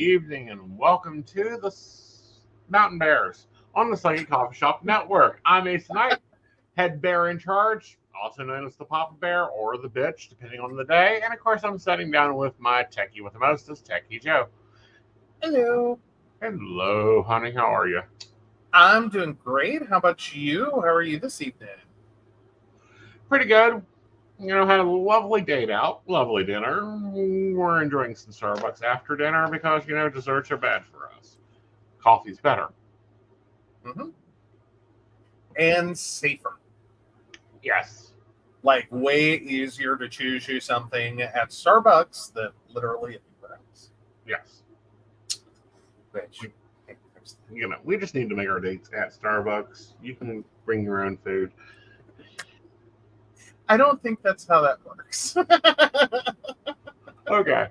evening, and welcome to the Mountain Bears on the Sunny Coffee Shop Network. I'm Ace Knight, head bear in charge, also known as the Papa Bear or the Bitch, depending on the day. And of course, I'm sitting down with my techie with the mostest, Techie Joe. Hello. Hello, honey. How are you? I'm doing great. How about you? How are you this evening? Pretty good. Had a lovely date out, lovely dinner. We're enjoying some Starbucks after dinner because, desserts are bad for us. Coffee's better. Mm-hmm. And safer. Yes. Like way easier to choose you something at Starbucks than literally anywhere else. Yes. Which, we just need to make our dates at Starbucks. You can bring your own food. I don't think that's how that works. Okay.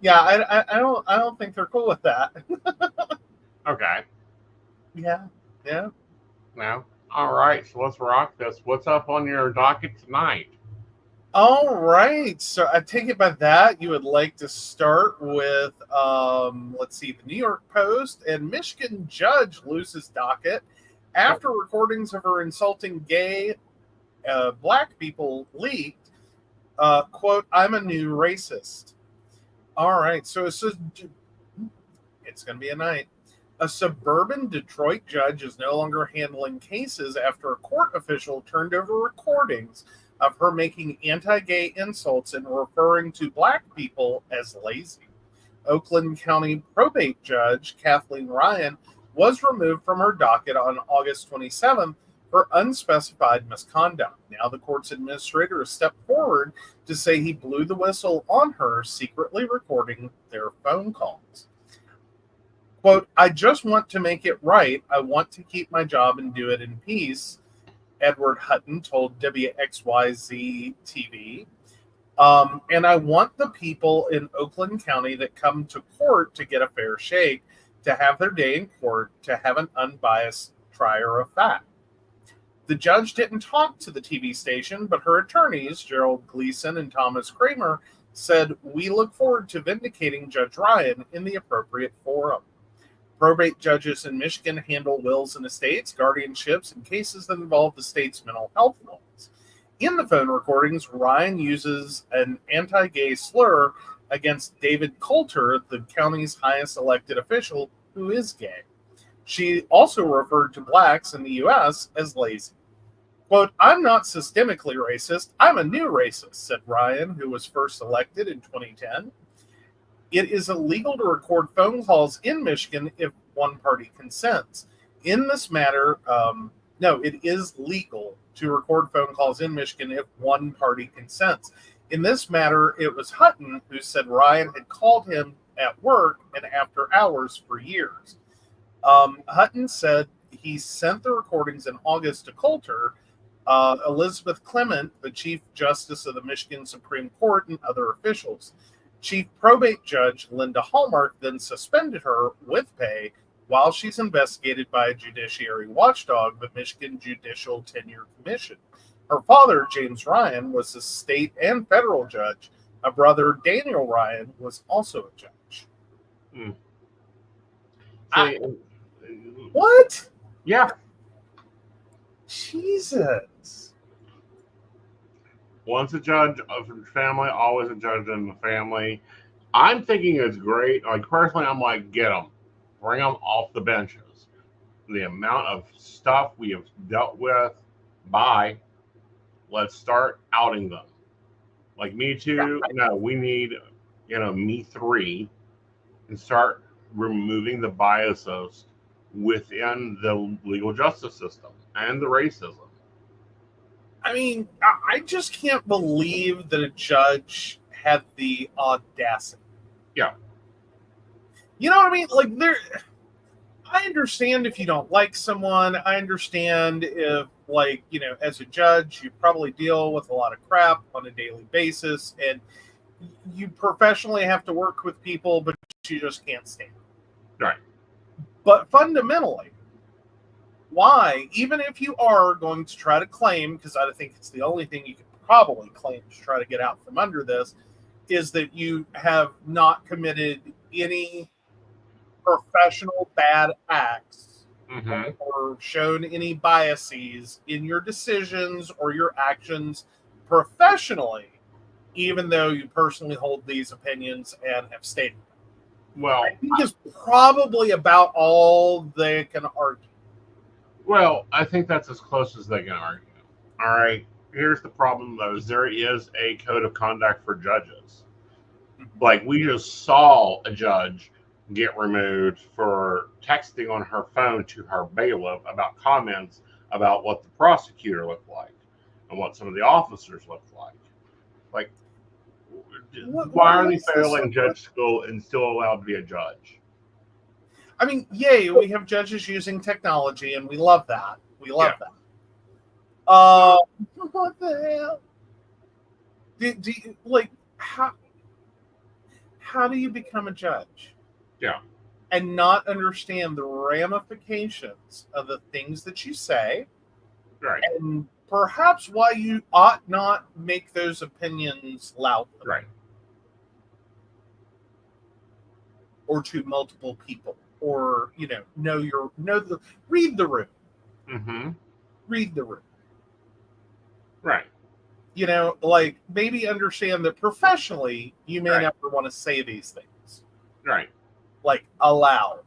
Yeah, I don't think they're cool with that. Okay. Yeah. No. All right. So let's rock this. What's up on your docket tonight? All right. So I take it by that you would like to start with, let's see, the New York Post and Michigan judge loses docket after recordings of her insulting gay black people leaked. Quote, "I'm a new racist." All right. So it's going to be a night. A suburban Detroit judge is no longer handling cases after a court official turned over recordings of her making anti-gay insults and referring to black people as lazy. Oakland County probate judge Kathleen Ryan was removed from her docket on August 27th for unspecified misconduct. Now the court's administrator has stepped forward to say he blew the whistle on her, secretly recording their phone calls. Quote, "I just want to make it right. I want to keep my job and do it in peace," Edward Hutton told WXYZ TV. "And I want the people in Oakland County that come to court to get a fair shake, to have their day in court, to have an unbiased trier of fact." The judge didn't talk to the TV station, but her attorneys, Gerald Gleason and Thomas Kramer, said, "We look forward to vindicating Judge Ryan in the appropriate forum." Probate judges in Michigan handle wills and estates, guardianships, and cases that involve the state's mental health laws. In the phone recordings, Ryan uses an anti-gay slur against David Coulter, the county's highest elected official, who is gay. She also referred to blacks in the U.S. as lazy. Quote, "I'm not systemically racist. I'm a new racist," said Ryan, who was first elected in 2010. It is illegal to record phone calls in Michigan if one party consents. In this matter, it is legal to record phone calls in Michigan if one party consents. In this matter, it was Hutton who said Ryan had called him at work and after hours for years. Hutton said he sent the recordings in August to Coulter. Elizabeth Clement, the Chief Justice of the Michigan Supreme Court, and other officials. Chief Probate Judge Linda Hallmark then suspended her with pay while she's investigated by a judiciary watchdog, the Michigan Judicial Tenure Commission. Her father, James Ryan, was a state and federal judge. A brother, Daniel Ryan, was also a judge. What? Yeah. Jesus. Once a judge of the family, always a judge in the family. I'm thinking it's great. Like, personally, I'm like, get them. Bring them off the benches. The amount of stuff we have dealt with, let's start outing them. Like, Me Too, no, we need, Me 3, and start removing the biases within the legal justice system and the racism. I mean, I just can't believe that a judge had the audacity. Yeah. You know what I mean? Like, I understand if you don't like someone. I understand if, as a judge, you probably deal with a lot of crap on a daily basis, and you professionally have to work with people, but you just can't stand them. Right. But fundamentally, why, even if you are going to try to claim, because I think it's the only thing you can probably claim to try to get out from under this, is that you have not committed any professional bad acts Mm-hmm. or shown any biases in your decisions or your actions professionally, even though you personally hold these opinions and have stated them. Well, I think is probably about all they can argue. well, I think that's as close as they can argue. All right. Here's the problem, though: is there is a code of conduct for judges. Like, we just saw a judge get removed for texting on her phone to her bailiff about comments about what the prosecutor looked like and what some of the officers looked like. Like, why are they failing judge school and still allowed to be a judge? I mean, yay, we have judges using technology, and we love that. We love that. What the hell? Do you, like, how do you become a judge? Yeah. And not understand the ramifications of the things that you say, Right. and perhaps why you ought not make those opinions loud, Right. or to multiple people, or read the room. Mm-hmm. Read the room. Right. Like, maybe understand that professionally you may never want to say these things. Right. Like, aloud.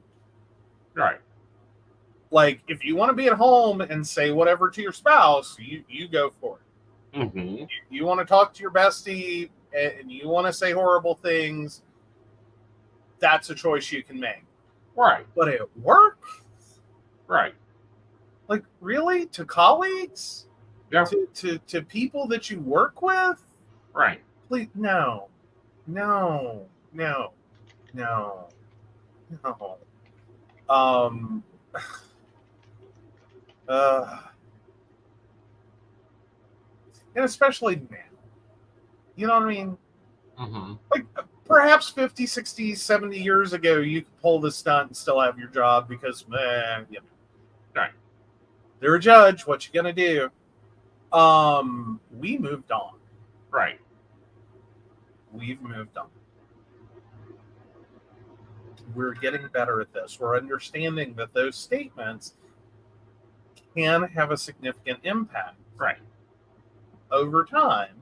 Right. Like, if you want to be at home and say whatever to your spouse, you go for it. Mm-hmm. You want to talk to your bestie and you want to say horrible things, that's a choice you can make. Right. But at work? Right. Like, really? To colleagues? Yeah. To people that you work with? Right. Please, no. And especially now. You know what I mean? Mm-hmm. Like, perhaps 50, 60, 70 years ago, you could pull this stunt and still have your job because, Right. They're a judge. What you gonna do? We moved on. Right. We've moved on. We're getting better at this. We're understanding that those statements can have a significant impact, Right, over time,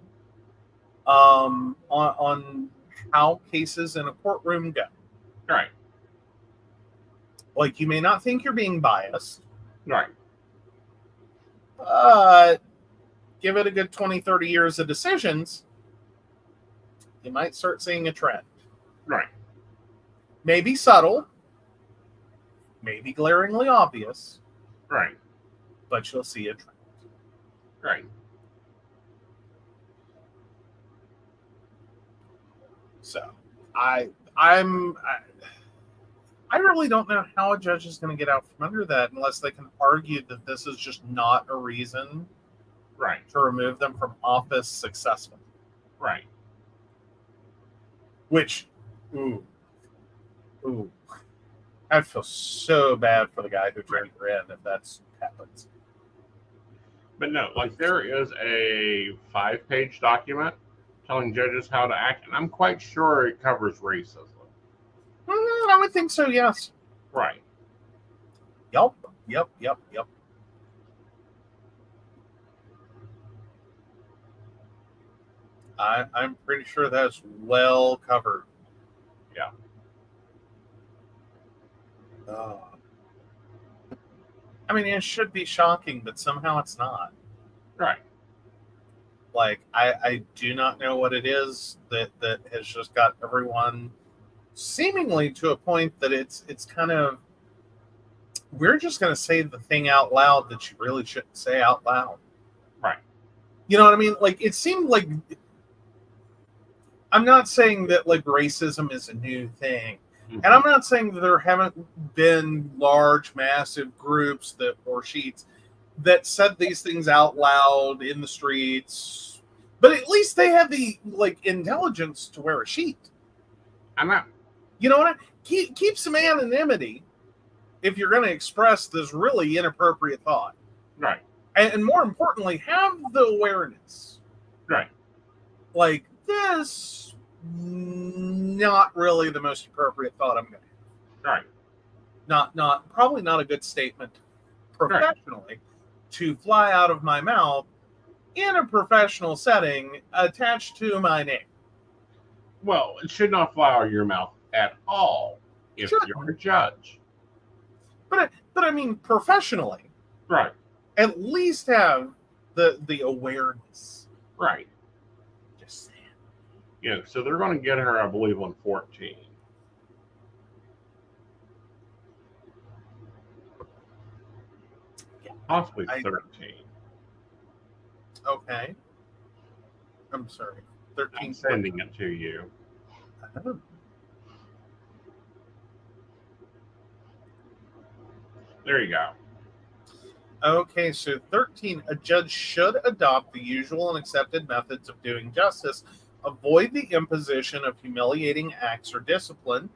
on how cases in a courtroom go. right, Like, you may not think you're being biased, right, but give it a good 20, 30 years of decisions, you might start seeing a trend. right, Maybe subtle, maybe glaringly obvious, right, but you'll see a trend. right. So I really don't know how a judge is going to get out from under that unless they can argue that this is just not a reason, Right, to remove them from office successfully. right. Which, ooh, I'd feel so bad for the guy who turned her in if that happens. But no, like, there is a 5-page document telling judges how to act, and I'm quite sure it covers racism. I would think so, yes. Right. Yep. I'm pretty sure that's well covered. Yeah. I mean, it should be shocking, but somehow it's not. Right. Like, I do not know what it is that has just got everyone seemingly to a point that it's kind of, we're just going to say the thing out loud that you really shouldn't say out loud. Right. You know what I mean? Like, it seemed like, I'm not saying that, like, racism is a new thing. Mm-hmm. And I'm not saying that there haven't been large, massive groups or sheets that said these things out loud in the streets. But at least they had the, like, intelligence to wear a sheet. I'm not. You know what? Keep some anonymity if you're going to express this really inappropriate thought. Right. And more importantly, have the awareness. Right. Like, this, not really the most appropriate thought I'm going to have. Right. probably not a good statement professionally to fly out of my mouth in a professional setting attached to my name. Well, it should not fly out of your mouth at all if you're a judge. But I mean, professionally, Right. at least have the awareness. Right. Just saying. Yeah, so they're going to get her, I believe, on 14. Possibly 13. Okay. I'm sorry. 13. I'm sending it to you. There you go. Okay, so 13, a judge should adopt the usual and accepted methods of doing justice, avoid the imposition of humiliating acts or discipline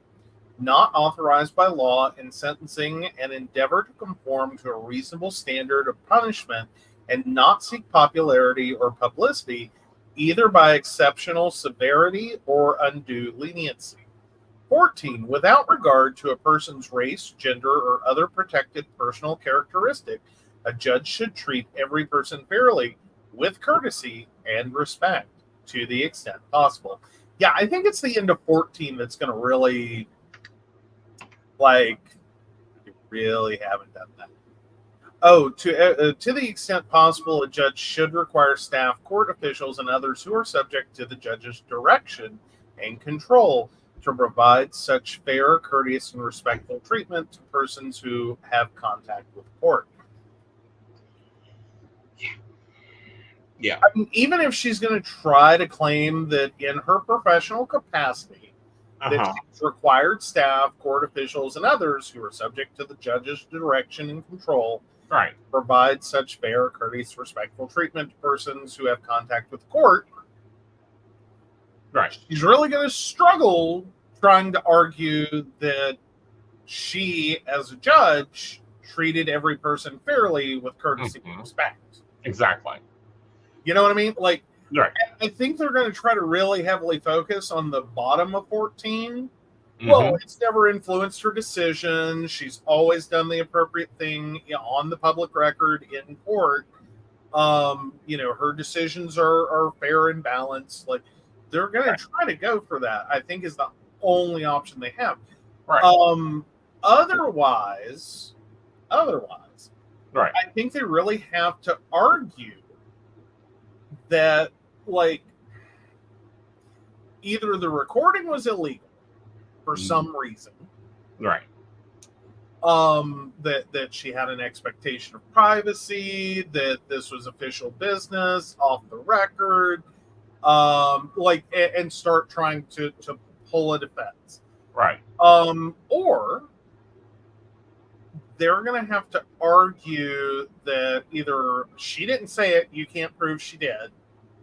not authorized by law in sentencing, and endeavor to conform to a reasonable standard of punishment, and not seek popularity or publicity, either by exceptional severity or undue leniency. 14, without regard to a person's race, gender, or other protected personal characteristic, a judge should treat every person fairly, with courtesy and respect, to the extent possible. Yeah, I think it's the end of 14 that's going to really, you really haven't done that. Oh, to the extent possible, a judge should require staff, court officials, and others who are subject to the judge's direction and control to provide such fair, courteous, and respectful treatment to persons who have contact with the court. Yeah. I mean, even if she's going to try to claim that in her professional capacity, that she's required staff, court officials, and others who are subject to the judge's direction and control, right, provide such fair, courteous, respectful treatment to persons who have contact with the court, right, she's really going to struggle trying to argue that she, as a judge, treated every person fairly with courtesy and respect. Exactly. You know what I mean? Like, right. I think they're going to try to really heavily focus on the bottom of 14. Well, it's never influenced her decision. She's always done the appropriate thing on the public record in court. Her decisions are fair and balanced. Like, they're going to try to go for that, I think, is the only option they have. Right. Otherwise, right, I think they really have to argue that, either the recording was illegal for some reason, right, that she had an expectation of privacy, that this was official business off the record, and start trying to pull a defense, right, or they're going to have to argue that either she didn't say it, you can't prove she did,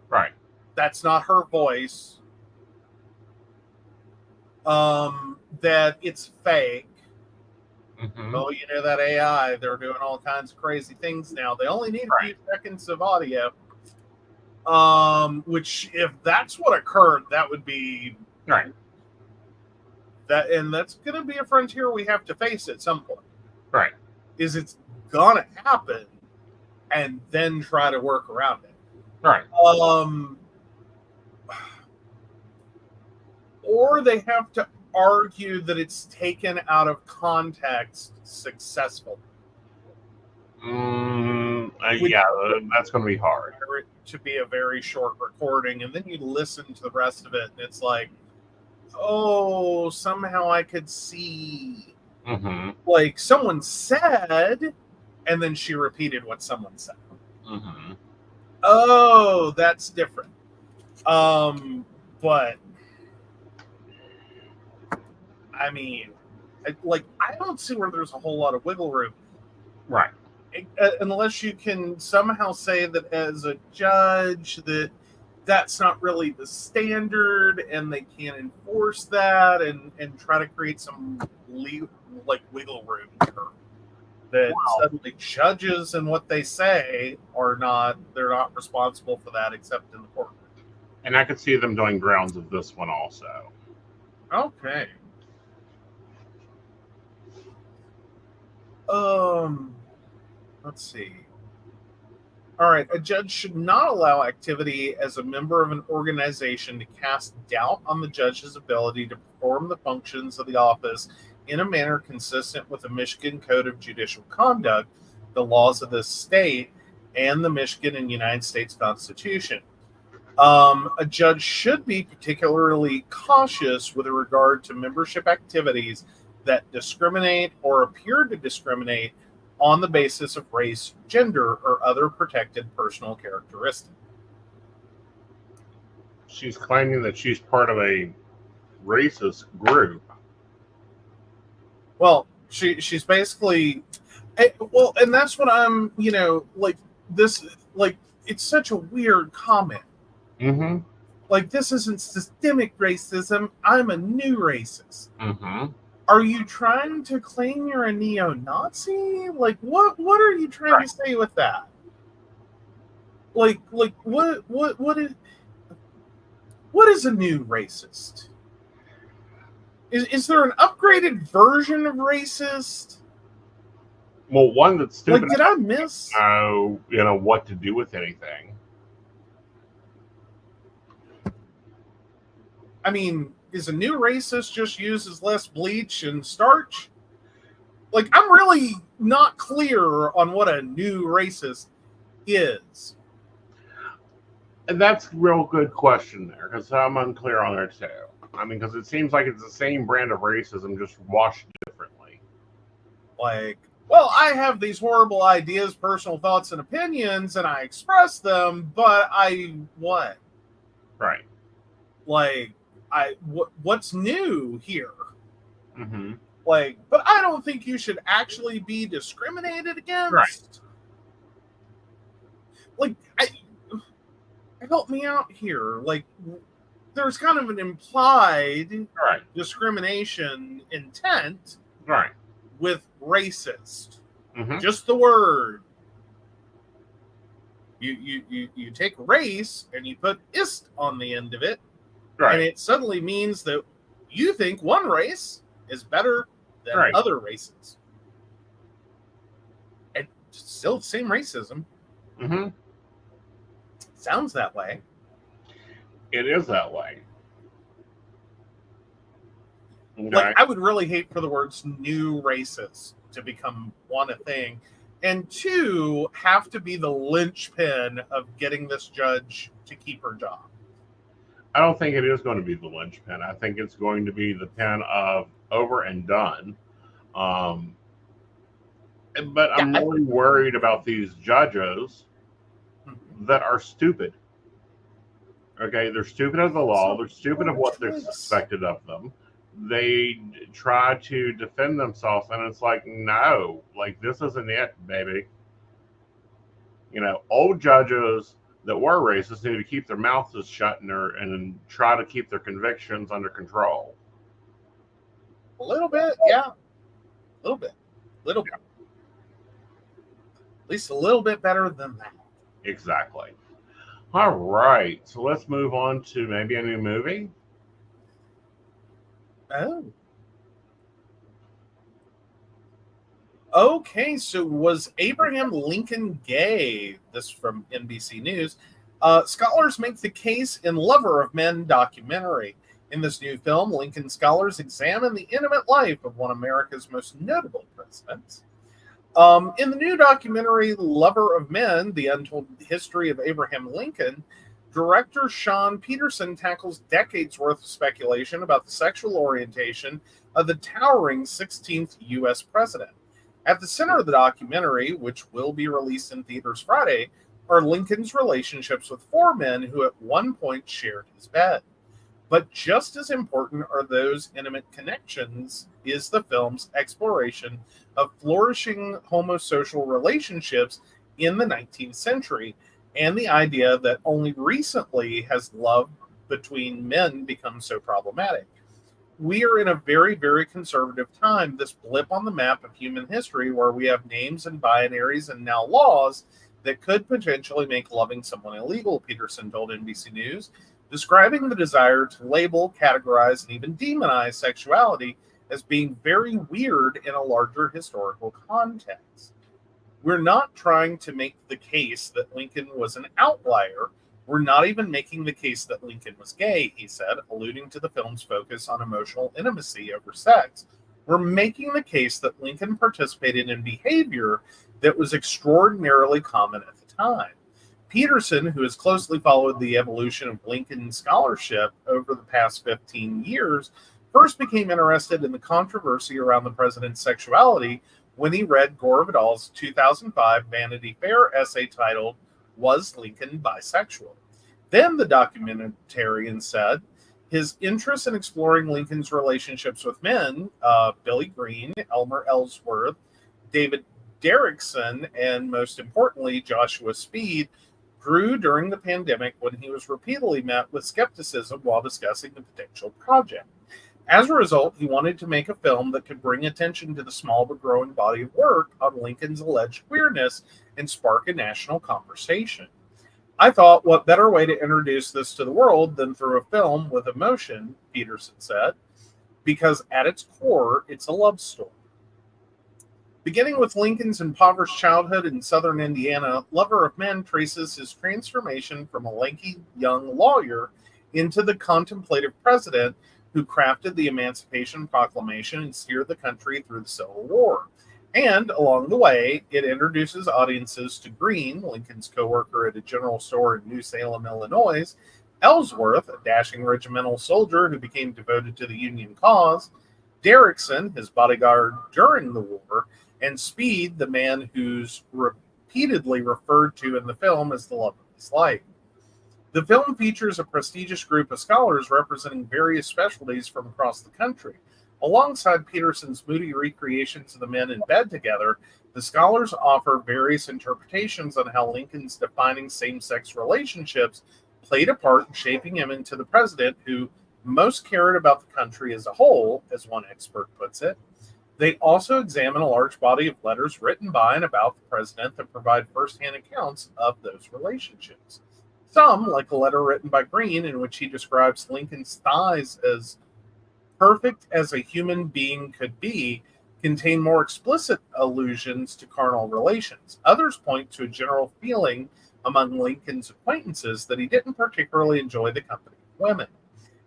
right, that's not her voice, that it's fake. Oh, that AI, they're doing all kinds of crazy things now. They only need a few seconds of audio. Which, if that's what occurred, that would be right. And that's going to be a frontier we have to face at some point. Right. Is it's gonna happen, and then try to work around it. Right. Or they have to argue that it's taken out of context successfully. Yeah, that's going to be hard. To be a very short recording, and then you listen to the rest of it, and it's like, oh, somehow I could see, like someone said, and then she repeated what someone said. Oh, that's different. But I mean, I don't see where there's a whole lot of wiggle room. Right. Unless you can somehow say that as a judge that's not really the standard, and they can't enforce that, and try to create some wiggle room here. That suddenly judges and what they say they're not responsible for that except in the courtroom. And I could see them doing grounds of this one also. Okay. let's see. All right, a judge should not allow activity as a member of an organization to cast doubt on the judge's ability to perform the functions of the office in a manner consistent with the Michigan Code of Judicial Conduct, the laws of this state, and the Michigan and United States Constitution. A judge should be particularly cautious with regard to membership activities that discriminate or appear to discriminate on the basis of race, gender, or other protected personal characteristic. She's claiming that she's part of a racist group. Well, she's basically, well, and that's what I'm, like this, like it's such a weird comment. Mm-hmm. Like, this isn't systemic racism. I'm a new racist. Mm-hmm. Are you trying to claim you're a neo-Nazi? Like, what are you trying to say with that? Like what is a new racist? Is there an upgraded version of racist? Well, one that's stupid. Like, did I miss? What to do with anything. I mean, is a new racist just uses less bleach and starch? Like, I'm really not clear on what a new racist is. And that's a real good question there, because I'm unclear on there too. I mean, because it seems like it's the same brand of racism, just washed differently. Like, well, I have these horrible ideas, personal thoughts, and opinions, and I express them, but what? Right. Like, what's new here? Mm-hmm. Like, but I don't think you should actually be discriminated against. Right. Like, help me out here. Like, there's kind of an implied discrimination intent with racist. Mm-hmm. Just the word. You take race and you put ist on the end of it. Right. And it suddenly means that you think one race is better than other races. And still the same racism. Mm-hmm. Sounds that way. It is that way. Okay. Like, I would really hate for the words new races to become, one, a thing, and two, have to be the linchpin of getting this judge to keep her job. I don't think it is going to be the linchpin. I think it's going to be the pin of over and done. But I'm really worried about these judges that are stupid. Okay, they're stupid of the law. They're stupid of what they're expected of them. They try to defend themselves, and it's like, no, like, this isn't it, baby. Old judges that were racist need to keep their mouths shut and try to keep their convictions under control. A little bit, yeah. A little bit. At least a little bit better than that. Exactly. All right. So let's move on to maybe a new movie. Oh. Okay, so was Abraham Lincoln gay? This from NBC News. Scholars make the case in Lover of Men documentary. In this new film, Lincoln scholars examine the intimate life of one of America's most notable presidents. In the new documentary, Lover of Men, The Untold History of Abraham Lincoln, director Sean Peterson tackles decades worth of speculation about the sexual orientation of the towering 16th U.S. president. At the center of the documentary, which will be released in theaters Friday, are Lincoln's relationships with four men who at one point shared his bed. But just as important are those intimate connections is the film's exploration of flourishing homosocial relationships in the 19th century and the idea that only recently has love between men become so problematic. We are in a very, very conservative time, this blip on the map of human history where we have names and binaries and now laws that could potentially make loving someone illegal, Peterson told NBC News, describing the desire to label, categorize, and even demonize sexuality as being very weird in a larger historical context. We're not trying to make the case that Lincoln was an outlier. We're not even making the case that Lincoln was gay, he said, alluding to the film's focus on emotional intimacy over sex. We're making the case that Lincoln participated in behavior that was extraordinarily common at the time. Peterson, who has closely followed the evolution of Lincoln scholarship over the past 15 years, first became interested in the controversy around the president's sexuality when he read Gore Vidal's 2005 Vanity Fair essay titled, "Was Lincoln Bisexual?" Then the documentarian said his interest in exploring Lincoln's relationships with men, Billy Green, Elmer Ellsworth, David Derrickson, and most importantly, Joshua Speed, grew during the pandemic when he was repeatedly met with skepticism while discussing the potential project. As a result, he wanted to make a film that could bring attention to the small but growing body of work on Lincoln's alleged queerness and spark a national conversation. I thought, what better way to introduce this to the world than through a film with emotion, Peterson said, because at its core, it's a love story. Beginning with Lincoln's impoverished childhood in southern Indiana, Lover of Men traces his transformation from a lanky young lawyer into the contemplative president who crafted the Emancipation Proclamation and steered the country through the Civil War. And along the way, it introduces audiences to Green, Lincoln's co-worker at a general store in New Salem, Illinois, Ellsworth, a dashing regimental soldier who became devoted to the Union cause, Derrickson, his bodyguard during the war, and Speed, the man who's repeatedly referred to in the film as the love of his life. The film features a prestigious group of scholars representing various specialties from across the country. Alongside Peterson's moody recreations of the men in bed together, the scholars offer various interpretations on how Lincoln's defining same-sex relationships played a part in shaping him into the president who most cared about the country as a whole, as one expert puts it. They also examine a large body of letters written by and about the president that provide firsthand accounts of those relationships. Some, like a letter written by Green in which he describes Lincoln's thighs as perfect as a human being could be, contain more explicit allusions to carnal relations. Others point to a general feeling among Lincoln's acquaintances that he didn't particularly enjoy the company of women.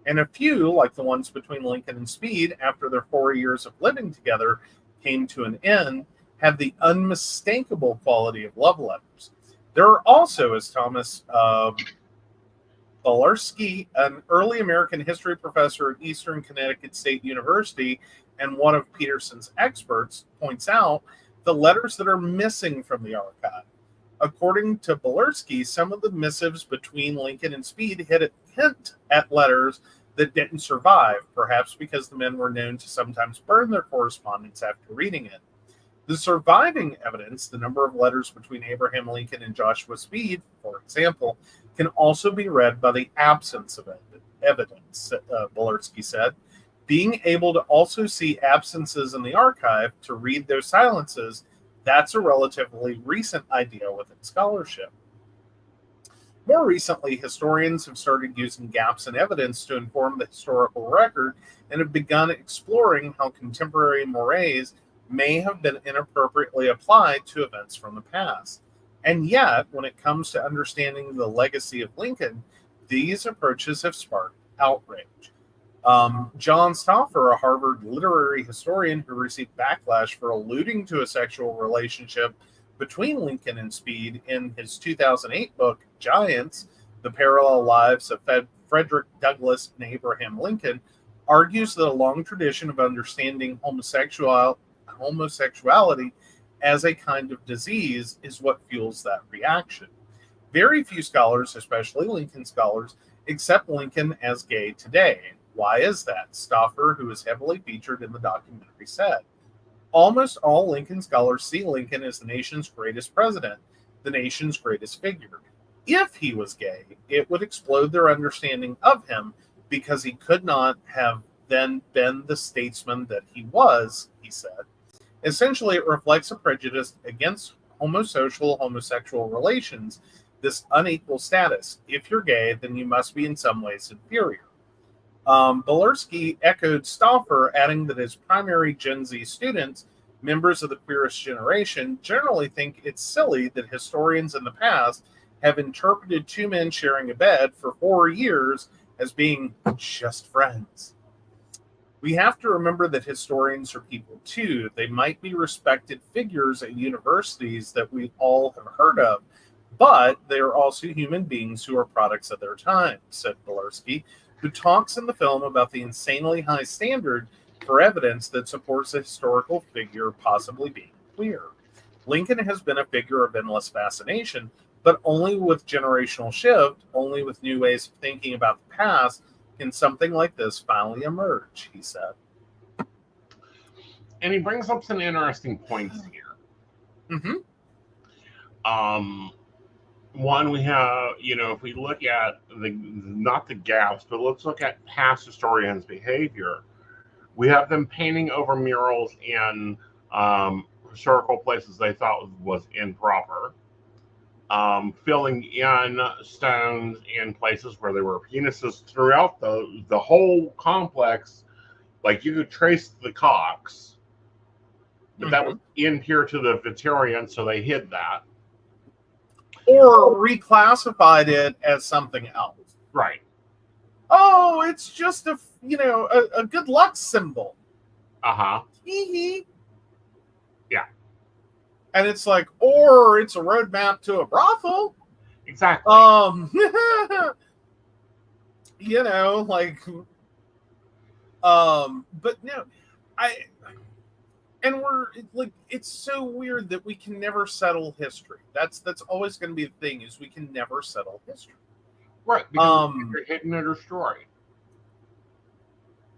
And a few, like the ones between Lincoln and Speed, after their 4 years of living together came to an end, have the unmistakable quality of love letters. There are also, as Thomas Bolersky, an early American history professor at Eastern Connecticut State University and one of Peterson's experts, points out, the letters that are missing from the archive. According to Bolersky, some of the missives between Lincoln and Speed hint at letters that didn't survive, perhaps because the men were known to sometimes burn their correspondence after reading it. The surviving evidence, the number of letters between Abraham Lincoln and Joshua Speed, for example, can also be read by the absence of evidence, Bolersky said. Being able to also see absences in the archive to read those silences, that's a relatively recent idea within scholarship. More recently, historians have started using gaps in evidence to inform the historical record and have begun exploring how contemporary mores may have been inappropriately applied to events from the past. And yet, when it comes to understanding the legacy of Lincoln, these approaches have sparked outrage. John Stauffer, a Harvard literary historian who received backlash for alluding to a sexual relationship between Lincoln and Speed in his 2008 book, Giants, The Parallel Lives of Frederick Douglass and Abraham Lincoln, argues that a long tradition of understanding homosexuality as a kind of disease is what fuels that reaction. Very few scholars, especially Lincoln scholars, accept Lincoln as gay today. Why is that? Stauffer, who is heavily featured in the documentary, said. Almost all Lincoln scholars see Lincoln as the nation's greatest president, the nation's greatest figure. If he was gay, it would explode their understanding of him because he could not have then been the statesman that he was, he said. Essentially, it reflects a prejudice against homosexual relations, this unequal status. If you're gay, then you must be in some ways inferior. Bolersky echoed Stauffer, adding that his primary Gen Z students, members of the queerest generation, generally think it's silly that historians in the past have interpreted two men sharing a bed for 4 years as being just friends. We have to remember that historians are people too. They might be respected figures at universities that we all have heard of, but they are also human beings who are products of their time, said Bolersky, who talks in the film about the insanely high standard for evidence that supports a historical figure possibly being queer. Lincoln has been a figure of endless fascination, but only with generational shift, only with new ways of thinking about the past, can something like this finally emerge, he said. And he brings up some interesting points here. One, we have, if we look at not the gaps, but let's look at past historians' behavior. We have them painting over murals in historical places they thought was improper. Filling in stones in places where there were penises throughout the whole complex. Like, you could trace the cocks, but that was in here to the Victorian, so they hid that. Or reclassified it as something else. Right. Oh, it's just a good luck symbol. Uh-huh. Hee. Yeah. And it's like, or it's a roadmap to a brothel. Exactly. But no, we're like, it's so weird that we can never settle history. That's always going to be the thing, is we can never settle history. Right. Because it's hidden or destroyed.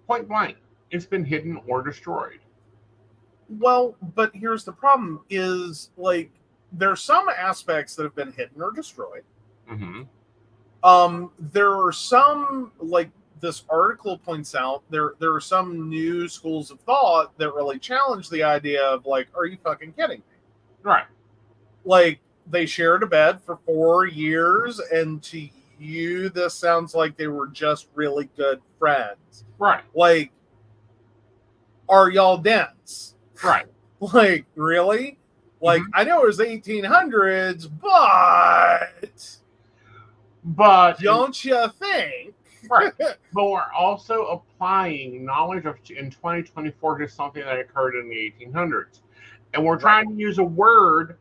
Point blank. It's been hidden or destroyed. Well, but here's the problem is, like, there's some aspects that have been hidden or destroyed. There are some, like this article points out, there are some new schools of thought that really challenge the idea of, like, are you fucking kidding me? Right. Like, they shared a bed for 4 years, and to you, this sounds like they were just really good friends. Right. Like, are y'all dense? Right. Like, really? Like, I know it was 1800s, but don't you think? Right. But we're also applying knowledge in 2024 to something that occurred in the 1800s. And we're trying to use a word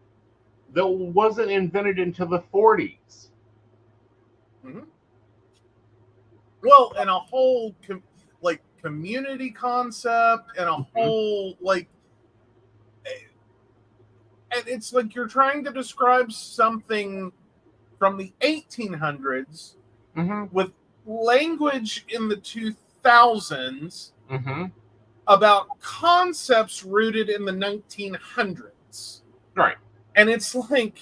that wasn't invented until the 40s. Well, and a whole community concept, and a whole, like, and it's like you're trying to describe something from the 1800s with language in the 2000s about concepts rooted in the 1900s. Right. And it's like,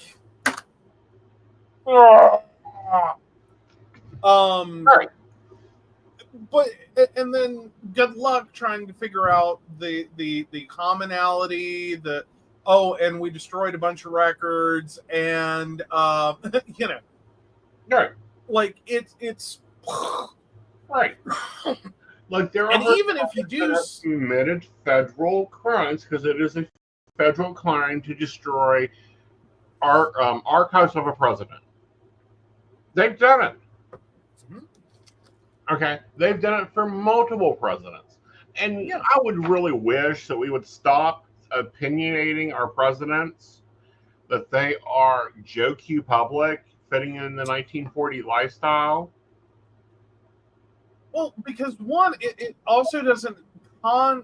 right. But, and then good luck trying to figure out the commonality, and we destroyed a bunch of records, and right. Like, it's right. Like, there are, and even if you do committed federal crimes, because it is a federal crime to destroy our archives of a president. They've done it. Okay, they've done it for multiple presidents. And I would really wish that we would stop opinionating our presidents, that they are Joe Q public, fitting in the 1940 lifestyle. Well, because one, it also doesn't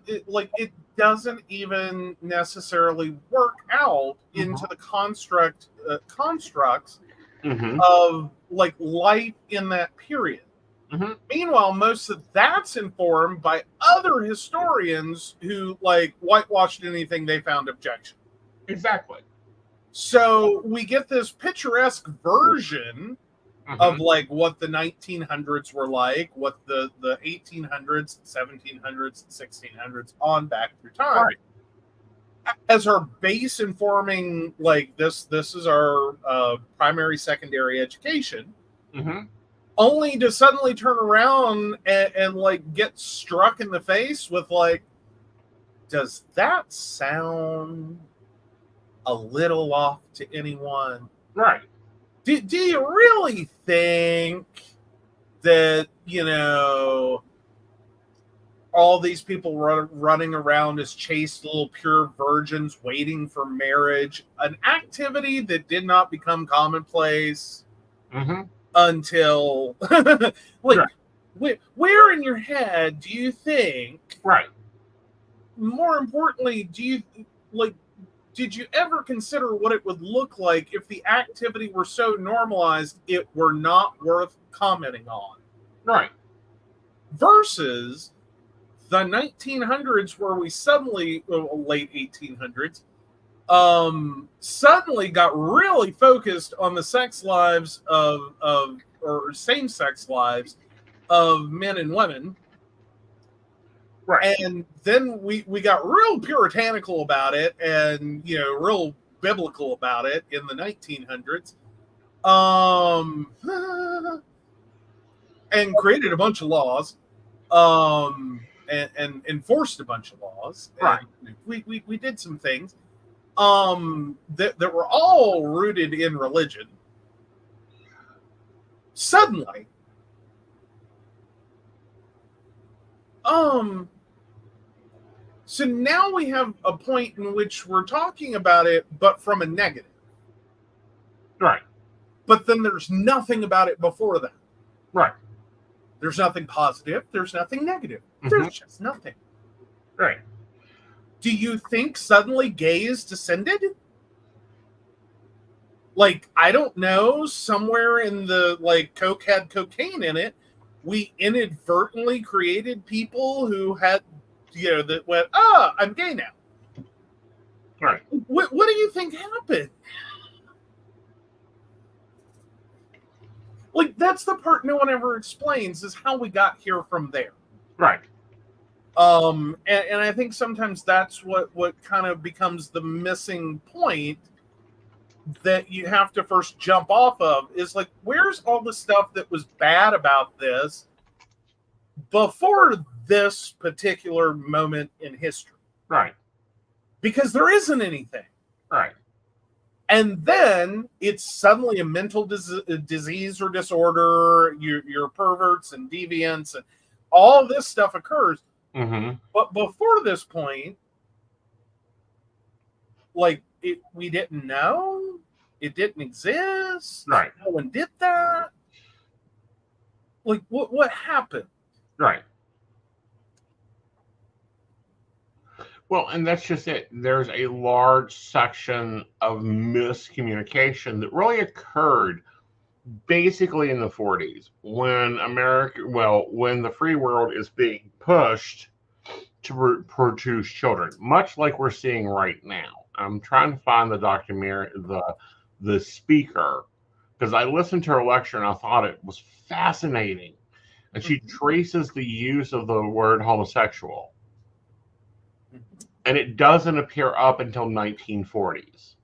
it doesn't even necessarily work out into the constructs of, like, life in that period. Meanwhile, most of that's informed by other historians who, like, whitewashed anything they found objectionable. Exactly. So we get this picturesque version of, like, what the 1900s were like, what the 1800s, 1700s, 1600s, on back through time, as our base informing, like, this is our primary, secondary education. only to suddenly turn around and like get struck in the face with like, does that sound a little off to anyone? Right. Do you really think that, all these people running around as chaste little pure virgins waiting for marriage, an activity that did not become commonplace until like where in your head do you think, right, more importantly, did you ever consider what it would look like if the activity were so normalized it were not worth commenting on? Right. Versus the 1900s, where we suddenly, late 1800s, suddenly got really focused on the sex lives or same-sex lives of men and women. Right. And then we got real puritanical about it and, real biblical about it in the 1900s. And created a bunch of laws. And enforced a bunch of laws. Right. And we did some things that were all rooted in religion. Suddenly, so now we have a point in which we're talking about it, but from a negative. Right. But then there's nothing about it before that. Right. There's nothing positive. There's nothing negative. There's just nothing. Right. Do you think suddenly gays descended? Like, I don't know, somewhere in the, like, Coke had cocaine in it, we inadvertently created people who had, that went, I'm gay now. Right. What do you think happened? Like, that's the part no one ever explains, is how we got here from there. Right. And I think sometimes that's what kind of becomes the missing point that you have to first jump off of, is like, where's all the stuff that was bad about this before this particular moment in history? Right. Because there isn't anything. Right. And then it's suddenly a mental disease or disorder. You're perverts and deviants, and all this stuff occurs. But before this point, like, we didn't know. It didn't exist. Right. No one did that. Like, what happened? Right. Well, and that's just it. There's a large section of miscommunication that really occurred basically in the 40s when when the free world is being pushed to produce children, much like we're seeing right now. I'm trying to find the documentary, the speaker, because I listened to her lecture and I thought it was fascinating. And she traces the use of the word homosexual. And it doesn't appear up until 1940s.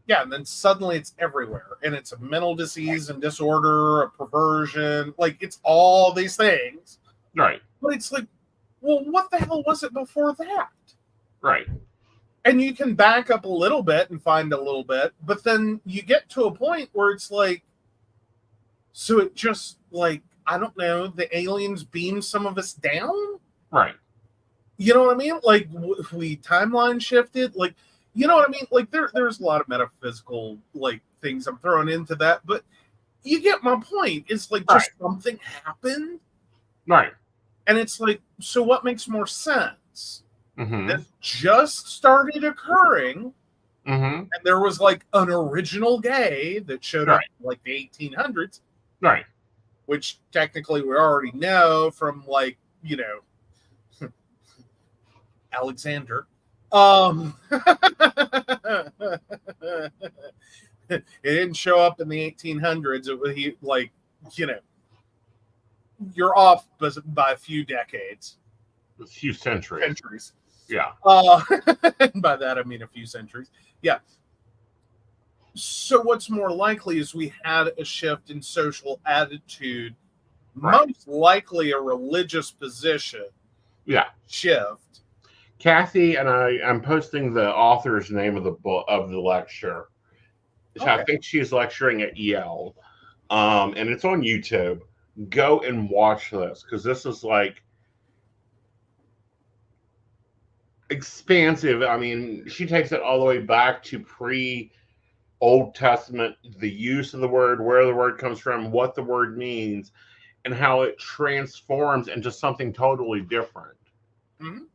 Yeah, and then suddenly it's everywhere. And it's a mental disease and disorder, a perversion. Like, it's all these things. Right. But it's like, well, what the hell was it before that? Right. And you can back up a little bit and find a little bit. But then you get to a point where it's like, so it just, like, I don't know, the aliens beam some of us down? Right. You know what I mean? Like, we timeline shifted. Like, you know what I mean? Like, there's a lot of metaphysical, like, things I'm throwing into that. But you get my point. It's like, just something happened. Right. And it's like, so what makes more sense? That just started occurring. And there was, like, an original gay that showed up in, like, the 1800s. Right. Which technically we already know from, like, Alexander. It didn't show up in the 1800s. It was, you're off by a few decades. A few centuries. Yeah. By that I mean a few centuries. Yeah. So what's more likely is we had a shift in social attitude, Right. most likely a religious position Yeah. shift. Kathy and I'm posting the author's name of the book of the lecture. I Okay. think she's lecturing at Yale, and it's on YouTube. Go and watch this because this is like expansive. I mean, she takes it all the way back to pre Old Testament, the use of the word, where the word comes from, what the word means, and how it transforms into something totally different. Mhm.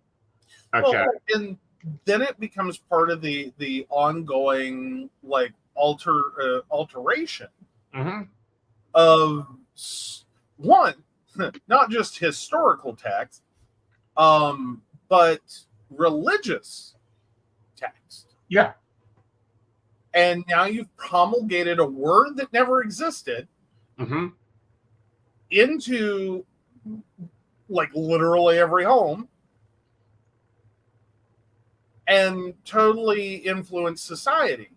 Okay. Well, and then it becomes part of the ongoing like alteration Mm-hmm. of one, not just historical text, but religious text. Yeah. And now you've promulgated a word that never existed Mm-hmm. into like literally every home and totally influence society.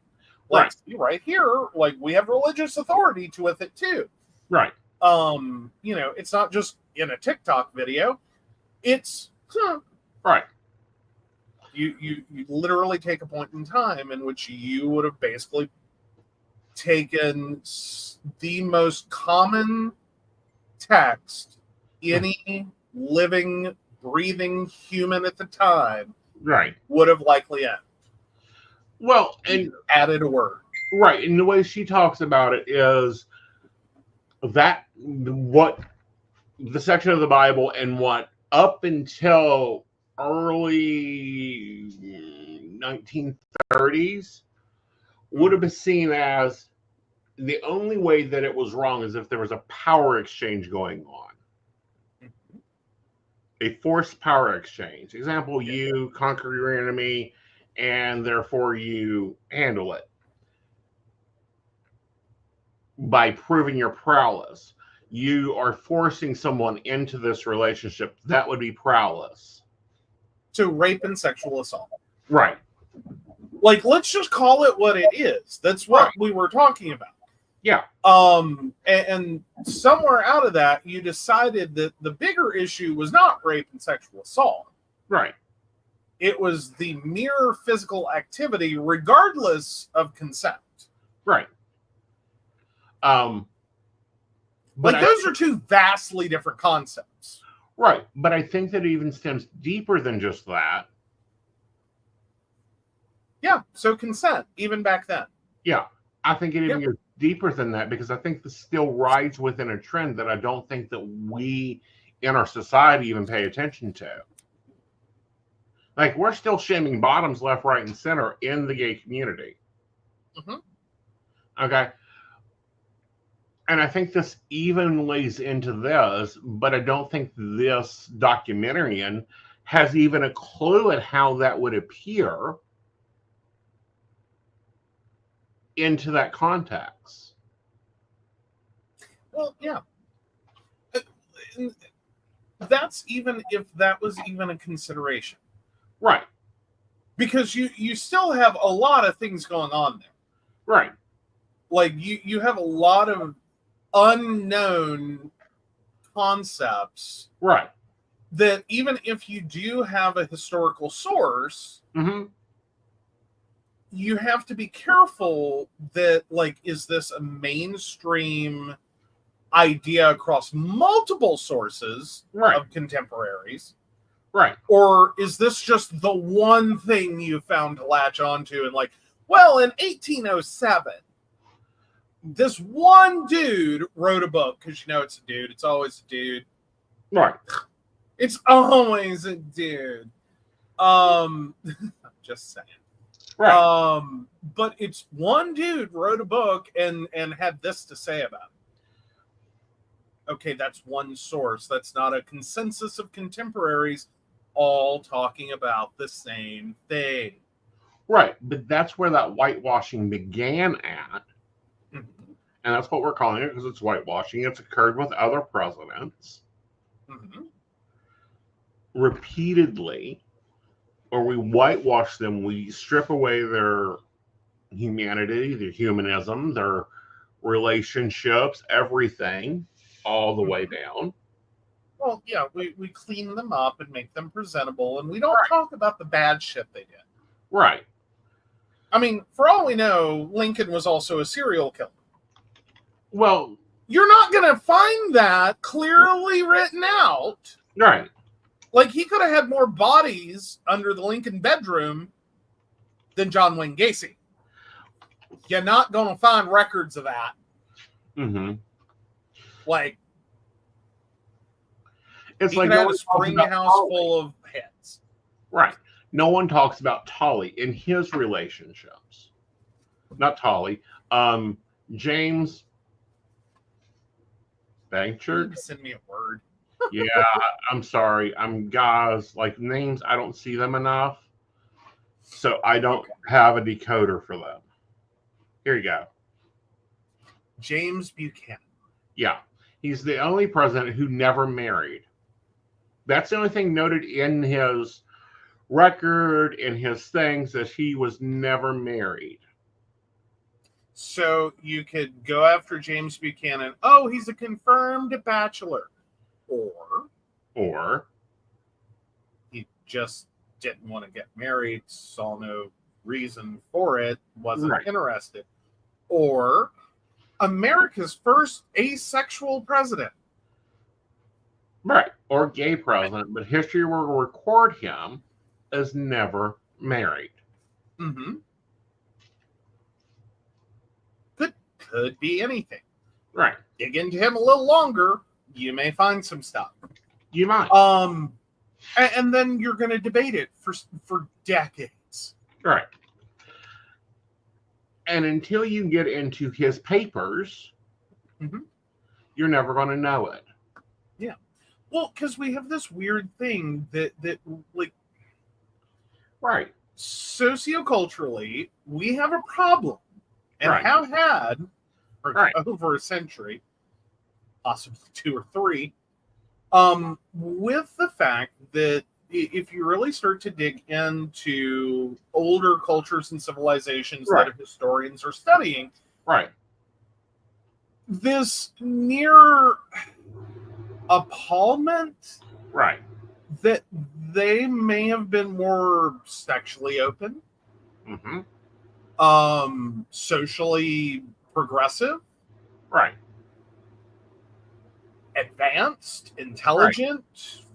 Like, Right. see right here, like we have religious authority to with it too. Right. It's not just in a TikTok video. It's Right. you literally take a point in time in which you would have basically taken the most common text any living, breathing human at the time Right. would have likely had. Well, and Added a word. right, and the way she talks about it is that what the section of the Bible and what up until early 1930s would have been seen as the only way that it was wrong is if there was a power exchange going on. A forced power exchange. Example, you conquer your enemy and therefore you handle it by proving your prowess. You are forcing someone into this relationship. That would be prowess. So rape and sexual assault. Right. Like, let's just call it what it is. That's what Right. we were talking about. Yeah. And somewhere out of that, you decided that the bigger issue was not rape and sexual assault. Right. It was the mere physical activity, regardless of consent. Right. But like, those are two vastly different concepts. Right. But I think that it even stems deeper than just that. Yeah. So consent, even back then. Yeah. I think it even goes deeper than that because I think this still rides within a trend that I don't think that we in our society even pay attention to. Like, we're still shaming bottoms left, right, and center in the gay community. Mm-hmm. Okay. And I think this even lays into this, but I don't think this documentarian has even a clue at how that would appear into that context. Well, yeah. That's even if that was even a consideration. Right. Because you still have a lot of things going on there. Right. Like you have a lot of unknown concepts. Right. That even if you do have a historical source, mm-hmm. you have to be careful that, like, is this a mainstream idea across multiple sources of contemporaries? Right. Or is this just the one thing you found to latch onto and like, well, in 1807, this one dude wrote a book, because you know it's a dude. It's always a dude. Right. It's always a dude. Just saying. Right. But it's one dude wrote a book and had this to say about it. Okay, that's one source. That's not a consensus of contemporaries all talking about the same thing. Right. But that's where that whitewashing began at. Mm-hmm. And that's what we're calling it because it's whitewashing. It's occurred with other presidents. Mm-hmm. Repeatedly, or we whitewash them, we strip away their humanity, their humanism, their relationships, everything, all the way down. Well, yeah, we clean them up and make them presentable, and we don't talk about the bad shit they did. Right. I mean, for all we know, Lincoln was also a serial killer. Well, you're not going to find that clearly written out. Right. Like, he could have had more bodies under the Lincoln bedroom than John Wayne Gacy. You're not going to find records of that. Mm-hmm. Like, it's he like could no have one a talks spring about house Tully. full of heads. Right. No one talks about Tully in his relationships. Not Tully. James Blanchard. Send me a word. Yeah, I'm sorry. Guys, like names, I don't see them enough. So I don't have a decoder for them. Here you go. James Buchanan. Yeah. He's the only president who never married. That's the only thing noted in his record, in his things, that he was never married. So you could go after James Buchanan. Oh, he's a confirmed bachelor. Or he just didn't want to get married, saw no reason for it, wasn't interested. Or America's first asexual president. Right. Or gay president, but history will record him as never married. Mm-hmm. Could be anything. Right. Dig into him a little longer, you may find some stuff. You might. And then you're going to debate it for decades. Right. And until you get into his papers, you're never going to know it. Yeah. Well, because we have this weird thing that like, right. Socioculturally, we have a problem, and have had for over a century, possibly 2 or 3, with the fact that if you really start to dig into older cultures and civilizations that historians are studying, this near appallment that they may have been more sexually open, socially progressive, advanced, intelligent,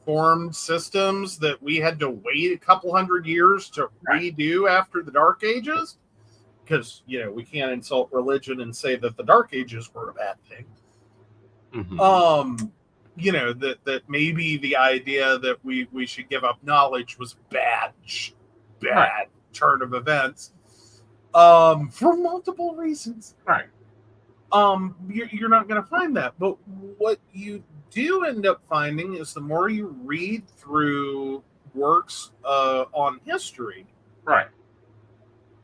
formed systems that we had to wait a couple hundred years to redo after the Dark Ages, because we can't insult religion and say that the Dark Ages were a bad thing. That maybe the idea that we should give up knowledge was bad turn of events, for multiple reasons. You're not going to find that, but what you do end up finding is the more you read through works on history,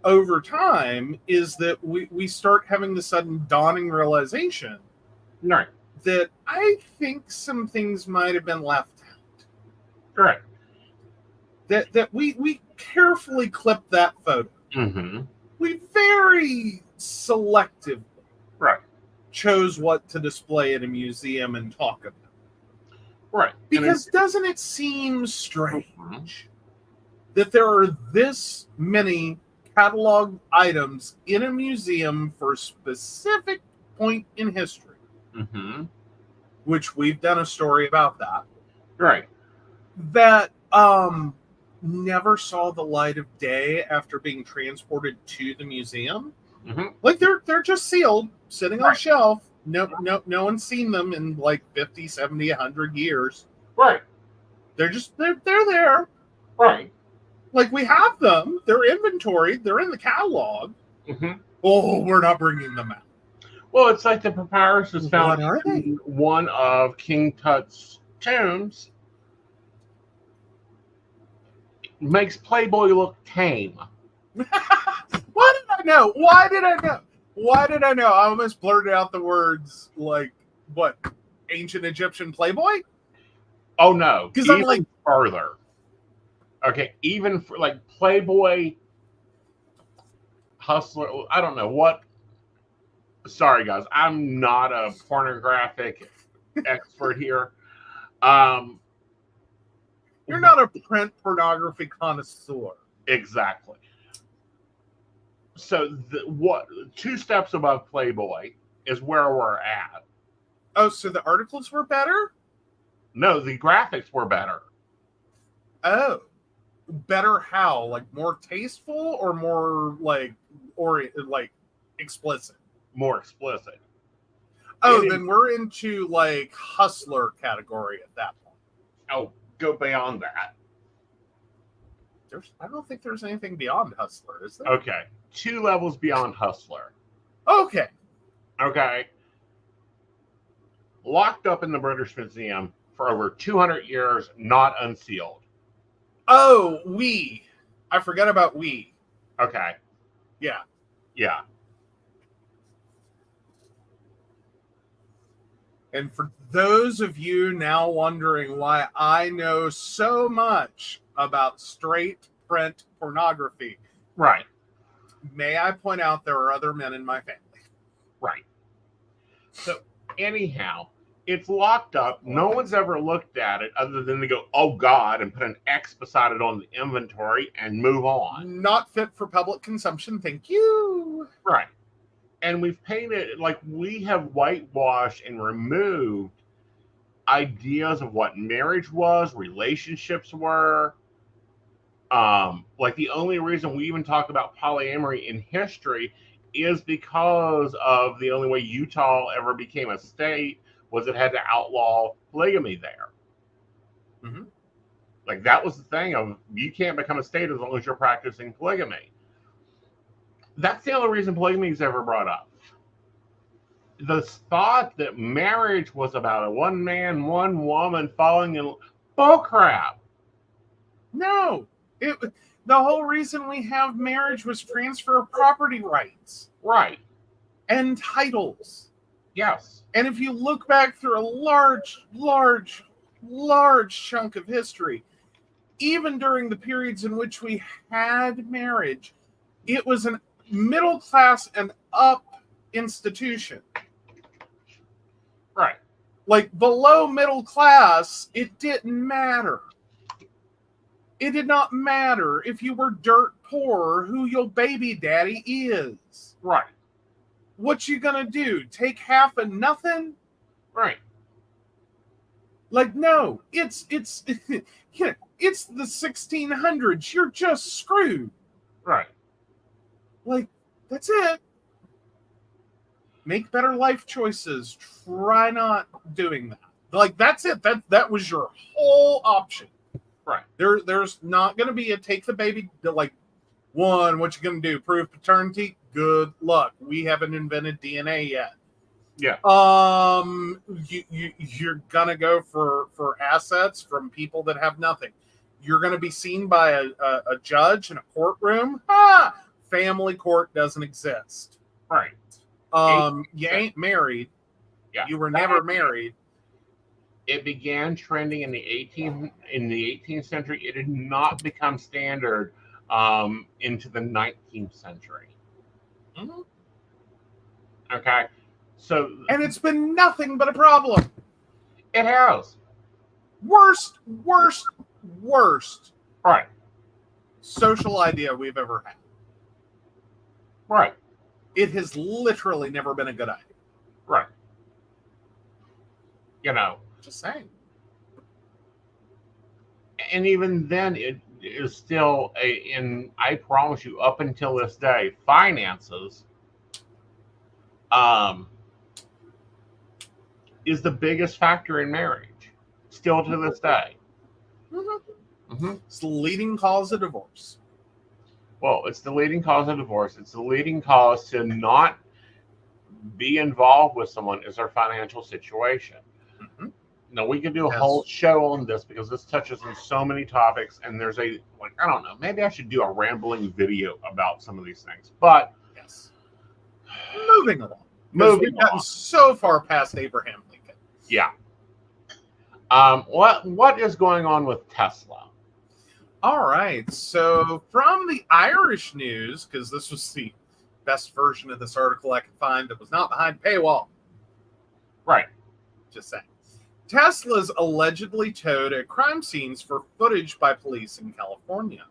over time, is that we start having the sudden dawning realization that I think some things might have been left out. That we carefully clipped that photo. We very selectively chose what to display in a museum and talk about. Because doesn't it seem strange that there are this many catalog items in a museum for a specific point in history? Which we've done a story about that. That never saw the light of day after being transported to the museum. Like they're just sealed, sitting on a shelf. No one's seen them in like 50, 70, 100 years. They're there. Like we have them. They're inventoried. They're in the catalog. Oh, we're not bringing them out. Well, it's like the papyrus was found in one of King Tut's tombs. Makes Playboy look tame. Why did I know? Why did I know? I almost blurted out the words like, what, ancient Egyptian Playboy? Oh, no. Because I'm like, further. Okay, even for like Playboy Hustler. I don't know what. Sorry, guys. I'm not a pornographic expert here. Um, You're not a print pornography connoisseur. exactly. So, what 2 steps above Playboy is where we're at. Oh, so the articles were better? No, the graphics were better. Oh, better how? Like more tasteful or more like explicit? More explicit. Oh, It then is- we're into like hustler category at that point. Oh, go beyond that. I don't think there's anything beyond hustler, is there? Okay. 2 levels beyond Hustler. Okay. Okay. Locked up in the British Museum for over 200 years, not unsealed. Oh, I forgot about we. Okay. Yeah. Yeah. And for those of you now wondering why I know so much about straight print pornography, Right. may I point out there are other men in my family. Right. So, anyhow, it's locked up. No one's ever looked at it other than to go, oh, God, and put an X beside it on the inventory and move on. Not fit for public consumption, thank you. Right. And we've painted, like, we have whitewashed and removed ideas of what marriage was, relationships were. Like, the only reason we even talk about polyamory in history is because of the only way Utah ever became a state was it had to outlaw polygamy there. Mm-hmm. Like, that was the thing of you can't become a state as long as you're practicing polygamy. That's the only reason polygamy is ever brought up. The thought that marriage was about a one man, one woman falling in bullcrap. No, the whole reason we have marriage was transfer of property rights Right. and titles. Yes. And if you look back through a large chunk of history, even during the periods in which we had marriage, it was a middle class and up institution. Right. Like below middle class, it didn't matter. It did not matter if you were dirt poor who your baby daddy is. Right. What you gonna do? Take half of nothing? Right. Like, no, it's it's the 1600s. You're just screwed. Right. Like, that's it. Make better life choices. Try not doing that. Like, that's it. That was your whole option. Right. There's not going to be a take the baby. Like, one, what you going to do? Prove paternity? Good luck. We haven't invented DNA yet. Yeah. You're gonna go for assets from people that have nothing. You're gonna be seen by a judge in a courtroom. Family court doesn't exist. Right. You ain't married. Yeah. You were never married. It began trending in the 18th century. It did not become standard into the 19th century. Mm-hmm. Okay. So, And it's been nothing but a problem. it has. Worst Right. social idea we've ever had. Right. It has literally never been a good idea. Right. You know, Just saying. and even then, it is still I promise you, up until this day, finances is the biggest factor in marriage, still to this day. Mm-hmm. Mm-hmm. It's the leading cause of divorce. Well, it's the leading cause of divorce. It's the leading cause to not be involved with someone is their financial situation. Mm-hmm. Now, we could do a Yes. whole show on this because this touches on so many topics, and there's I don't know, maybe I should do a rambling video about some of these things. But Yes. Moving along. Because moving we've gotten on. so far past Abraham Lincoln. Yeah. What is going on with Tesla? All right. So from the Irish news, because this was the best version of this article I could find that was not behind paywall. Right. Just saying. Teslas allegedly towed at crime scenes for footage by police in California.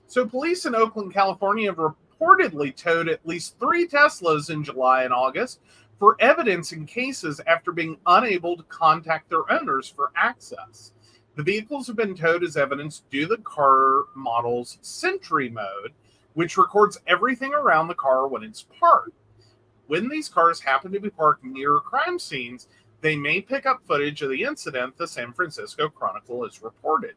So police in Oakland, California have reportedly towed at least 3 Teslas in July and August for evidence in cases after being unable to contact their owners for access. The vehicles have been towed as evidence due to the car model's Sentry mode, which records everything around the car when it's parked. When these cars happen to be parked near crime scenes, they may pick up footage of the incident, the San Francisco Chronicle has reported.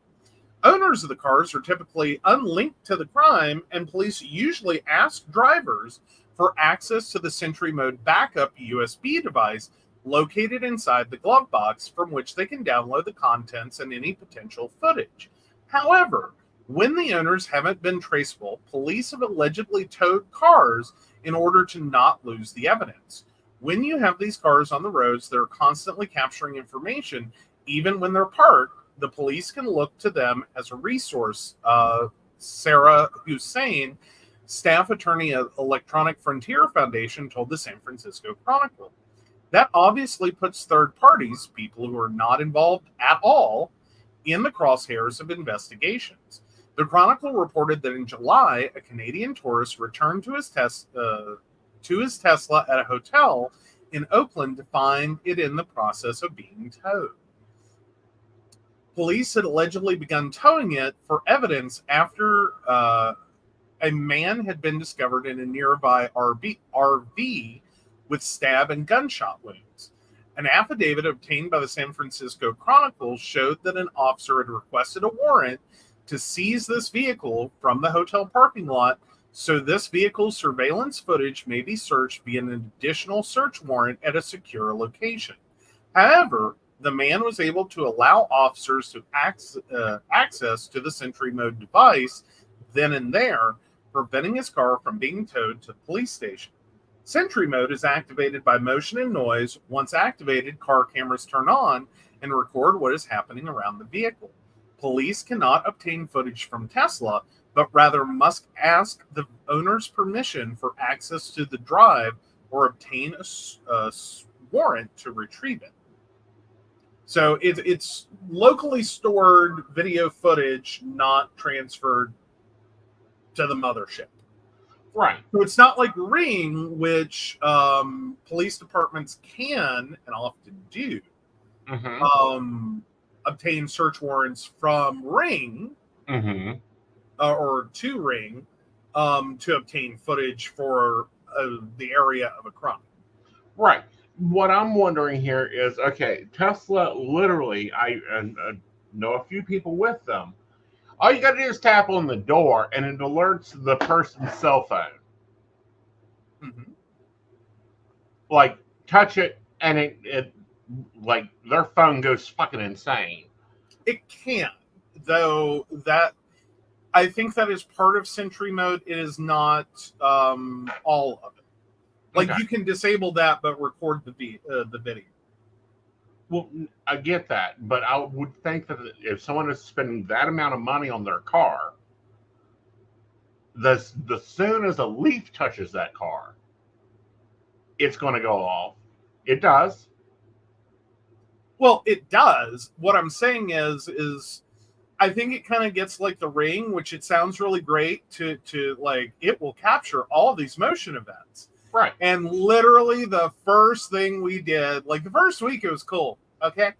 Owners of the cars are typically unlinked to the crime, and police usually ask drivers for access to the Sentry mode backup USB device located inside the glove box from which they can download the contents and any potential footage. However, when the owners haven't been traceable, police have allegedly towed cars in order to not lose the evidence. When you have these cars on the roads that are constantly capturing information, even when they're parked, the police can look to them as a resource. Sarah Hussein, staff attorney at Electronic Frontier Foundation, told the San Francisco Chronicle. That obviously puts third parties, people who are not involved at all, in the crosshairs of investigations. The Chronicle reported that in July, a Canadian tourist returned to his Tesla at a hotel in Oakland to find it in the process of being towed. Police had allegedly begun towing it for evidence after a man had been discovered in a nearby RV with stab and gunshot wounds. An affidavit obtained by the San Francisco Chronicle showed that an officer had requested a warrant to seize this vehicle from the hotel parking lot, so this vehicle's surveillance footage may be searched via an additional search warrant at a secure location. However, the man was able to allow officers to access to the Sentry mode device then and there, preventing his car from being towed to the police station. Sentry mode is activated by motion and noise. Once activated, car cameras turn on and record what is happening around the vehicle. Police cannot obtain footage from Tesla, but rather must ask the owner's permission for access to the drive or obtain a warrant to retrieve it. So it's locally stored video footage, not transferred to the mothership. Right. So it's not like Ring, which police departments can and often do obtain search warrants from Ring or to Ring to obtain footage for the area of a crime. Right. What I'm wondering here is, okay, Tesla literally, I know a few people with them. All you got to do is tap on the door, and it alerts the person's cell phone. Like, touch it, and it like their phone goes fucking insane. It can, though. That I think that is part of Sentry mode. It is not all of it. Like, okay, you can disable that, but record the video. Well, I get that, but I would think that if someone is spending that amount of money on their car, the soon as a leaf touches that car, it's going to go off. It does. Well, it does. What I'm saying is I think it kind of gets like the Ring, which it sounds really great to like, it will capture all these motion events. Right. And literally the first thing we did, like the first week, it was cool. Okay.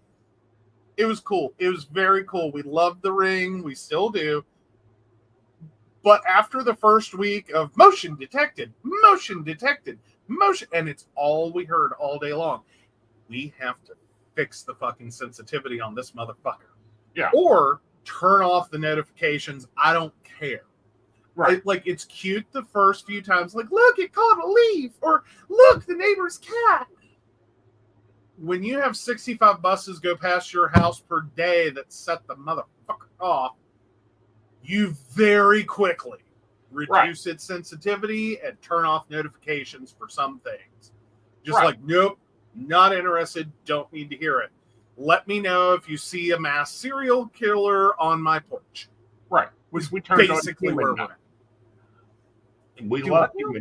It was cool. It was very cool. We loved the Ring. We still do. But after the first week of motion detected, and it's all we heard all day long. We have to fix the fucking sensitivity on this motherfucker. Yeah. Or turn off the notifications. I don't care. Right. Like, it's cute the first few times. Like, look, it caught a leaf. Or, look, the neighbor's cat. When you have 65 buses go past your house per day that set the motherfucker off, you very quickly reduce its sensitivity and turn off notifications for some things. Just like, nope, not interested, don't need to hear it. Let me know if you see a mass serial killer on my porch. Right. Which we turned basically where we're at. We Do love what?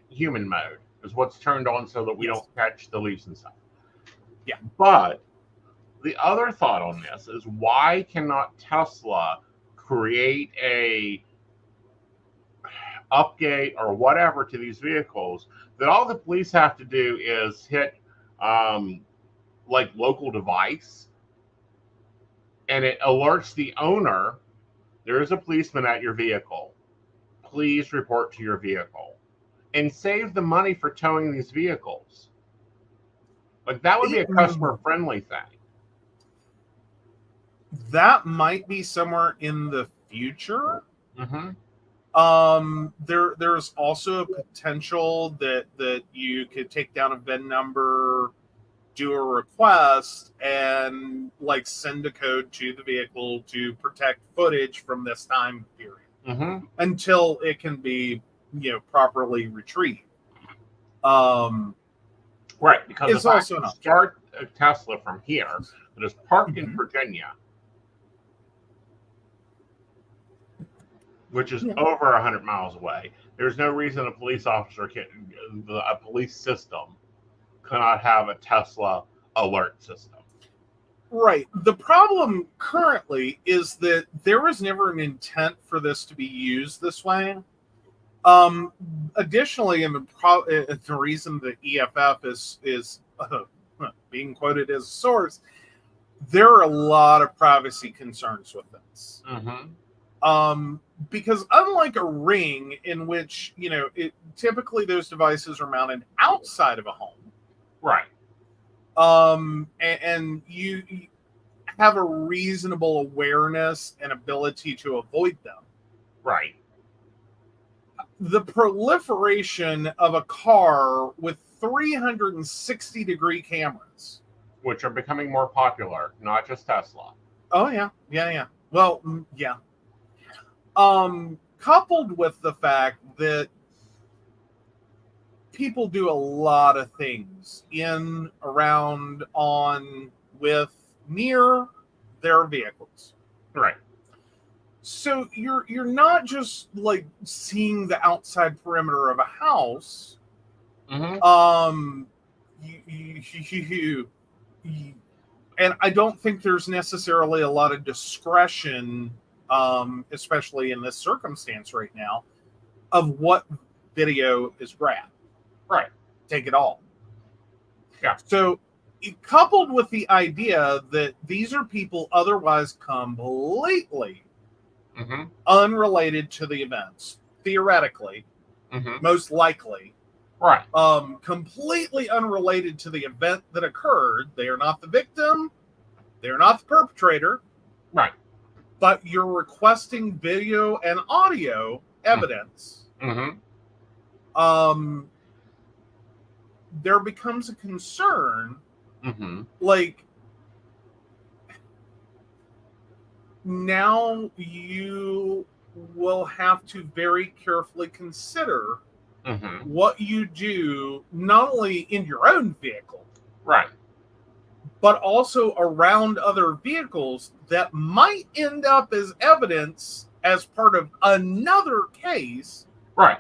human mode is what's turned on so that we Yes. don't catch the leaves and stuff. Yeah. But the other thought on this is, why cannot Tesla create a upgate or whatever to these vehicles that all the police have to do is hit like local device, and it alerts the owner there is a policeman at your vehicle. Please report to your vehicle, and save the money for towing these vehicles. Like, that would be a customer friendly thing. That might be somewhere in the future. Mm-hmm. There's also a potential that you could take down a VIN number, do a request, and like send a code to the vehicle to protect footage from this time period until it can be, properly retrieved. Right, because It's if I also an start a Tesla from here that is parked in Virginia, which is over 100 miles away, there's no reason a police system cannot have a Tesla alert system. Right. The problem currently is that there was never an intent for this to be used this way. Additionally, and the reason the EFF is being quoted as a source, there are a lot of privacy concerns with this. Because unlike a Ring, in which typically those devices are mounted outside of a home, right? And you have a reasonable awareness and ability to avoid them, right? The proliferation of a car with 360-degree cameras, which are becoming more popular, not just Tesla. Oh yeah. Well, yeah. Coupled with the fact that people do a lot of things in, around, on, with, near their vehicles. Right. So you're not just like seeing the outside perimeter of a house. And I don't think there's necessarily a lot of discretion, especially in this circumstance right now, of what video is grabbed. Right. Take it all. Yeah. So, coupled with the idea that these are people otherwise completely unrelated to the events, theoretically, most likely, right? Completely unrelated to the event that occurred. They are not the victim. They are not the perpetrator. Right. But you're requesting video and audio evidence. There becomes a concern, like, now you will have to very carefully consider what you do, not only in your own vehicle, right, but also around other vehicles that might end up as evidence as part of another case, right,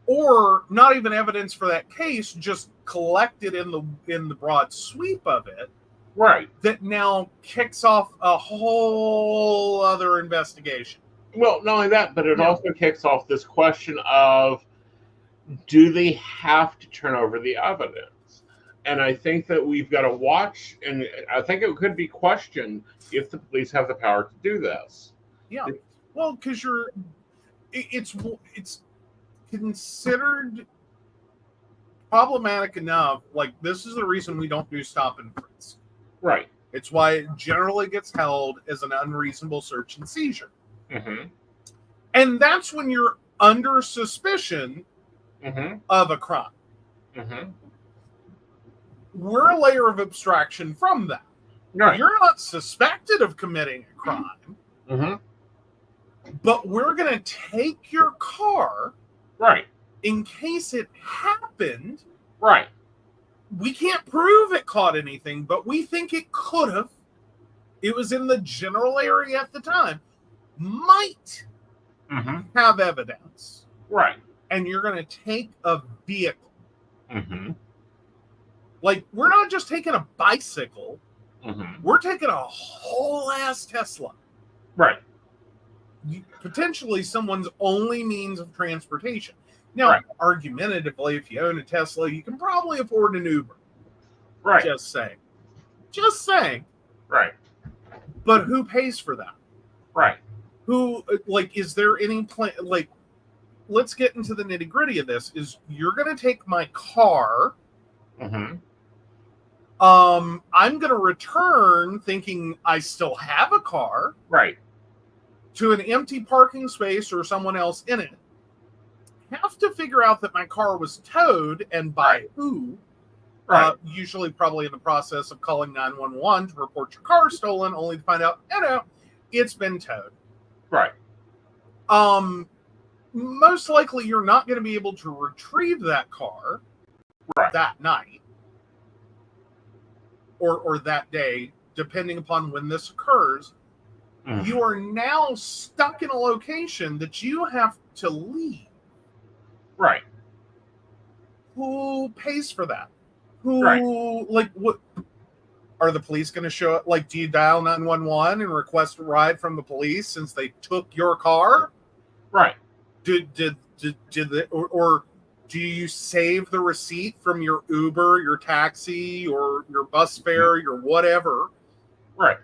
or not even evidence for that case, just collected in the broad sweep of it, right, that now kicks off a whole other investigation. Well, not only that, but it also kicks off this question of, do they have to turn over the evidence? And I think that we've got to watch, and I think it could be questioned if the police have the power to do this. Yeah, well, because it's considered problematic enough. Like, this is the reason we don't do stop and frisk. Right. It's why it generally gets held as an unreasonable search and seizure. And that's when you're under suspicion of a crime. We're a layer of abstraction from that. Right. You're not suspected of committing a crime, but we're going to take your car, right, in case it happened. Right. We can't prove it caught anything, but we think it could have. It was in the general area at the time. Might have evidence. Right. and you're going to take a vehicle. Mm-hmm. Like, we're not just taking a bicycle. Mm-hmm. We're taking a whole ass Tesla. Right. Potentially someone's only means of transportation. Now, argumentatively, if you own a Tesla, you can probably afford an Uber. Right. Just saying. Just saying. Right. But who pays for that? Right. Who, like, is there any plan? Like, let's get into the nitty gritty of this. Is you're going to take my car. Mm-hmm. I'm going to return thinking I still have a car. Right. To an empty parking space or someone else in it. Have to figure out that my car was towed and by who. Right. Usually probably in the process of calling 911 to report your car stolen, only to find out, it's been towed. Right. Most likely you're not going to be able to retrieve that car that night or that day, depending upon when this occurs. Mm-hmm. You are now stuck in a location that you have to leave. Right. Who pays for that? Like, what? Are the police going to show up? Like, do you dial 911 and request a ride from the police since they took your car? Right. Did they, or do you save the receipt from your Uber, your taxi, or your bus fare, your whatever? Right.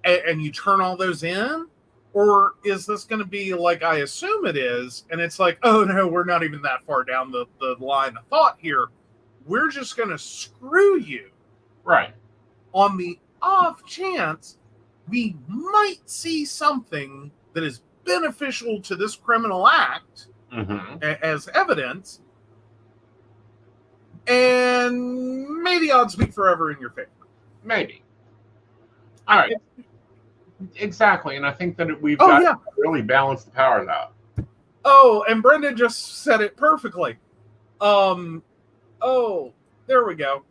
And you turn all those in? Or is this going to be like I assume it is, and it's like, oh no, we're not even that far down the line of thought here. We're just going to screw you. Right. On the off chance we might see something that is beneficial to this criminal act as evidence, and may the odds be forever in your favor. Maybe. All right. Exactly, and I think that we've got to really balance the powers out. Oh, and Brendan just said it perfectly. There we go.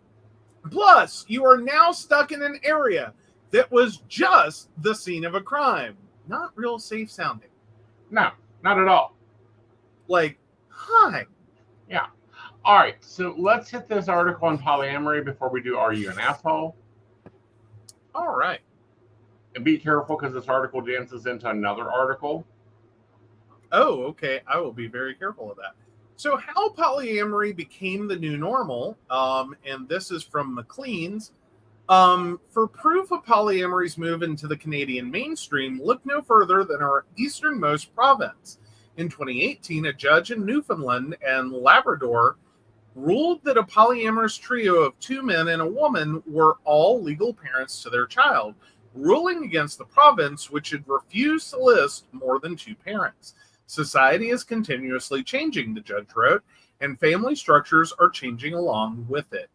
Plus, you are now stuck in an area that was just the scene of a crime. Not real safe sounding. No, not at all. Like, hi. Yeah. All right, so let's hit this article on polyamory before we do Are You an Asshole? All right. And be careful because this article dances into another article. Oh, okay. I will be very careful of that. So how polyamory became the new normal, and this is from Maclean's. For proof of polyamory's move into the Canadian mainstream, look no further than our easternmost province. In 2018, a judge in Newfoundland and Labrador ruled that a polyamorous trio of two men and a woman were all legal parents to their child, ruling against the province, which had refused to list more than two parents. Society is continuously changing, the judge wrote, and family structures are changing along with it.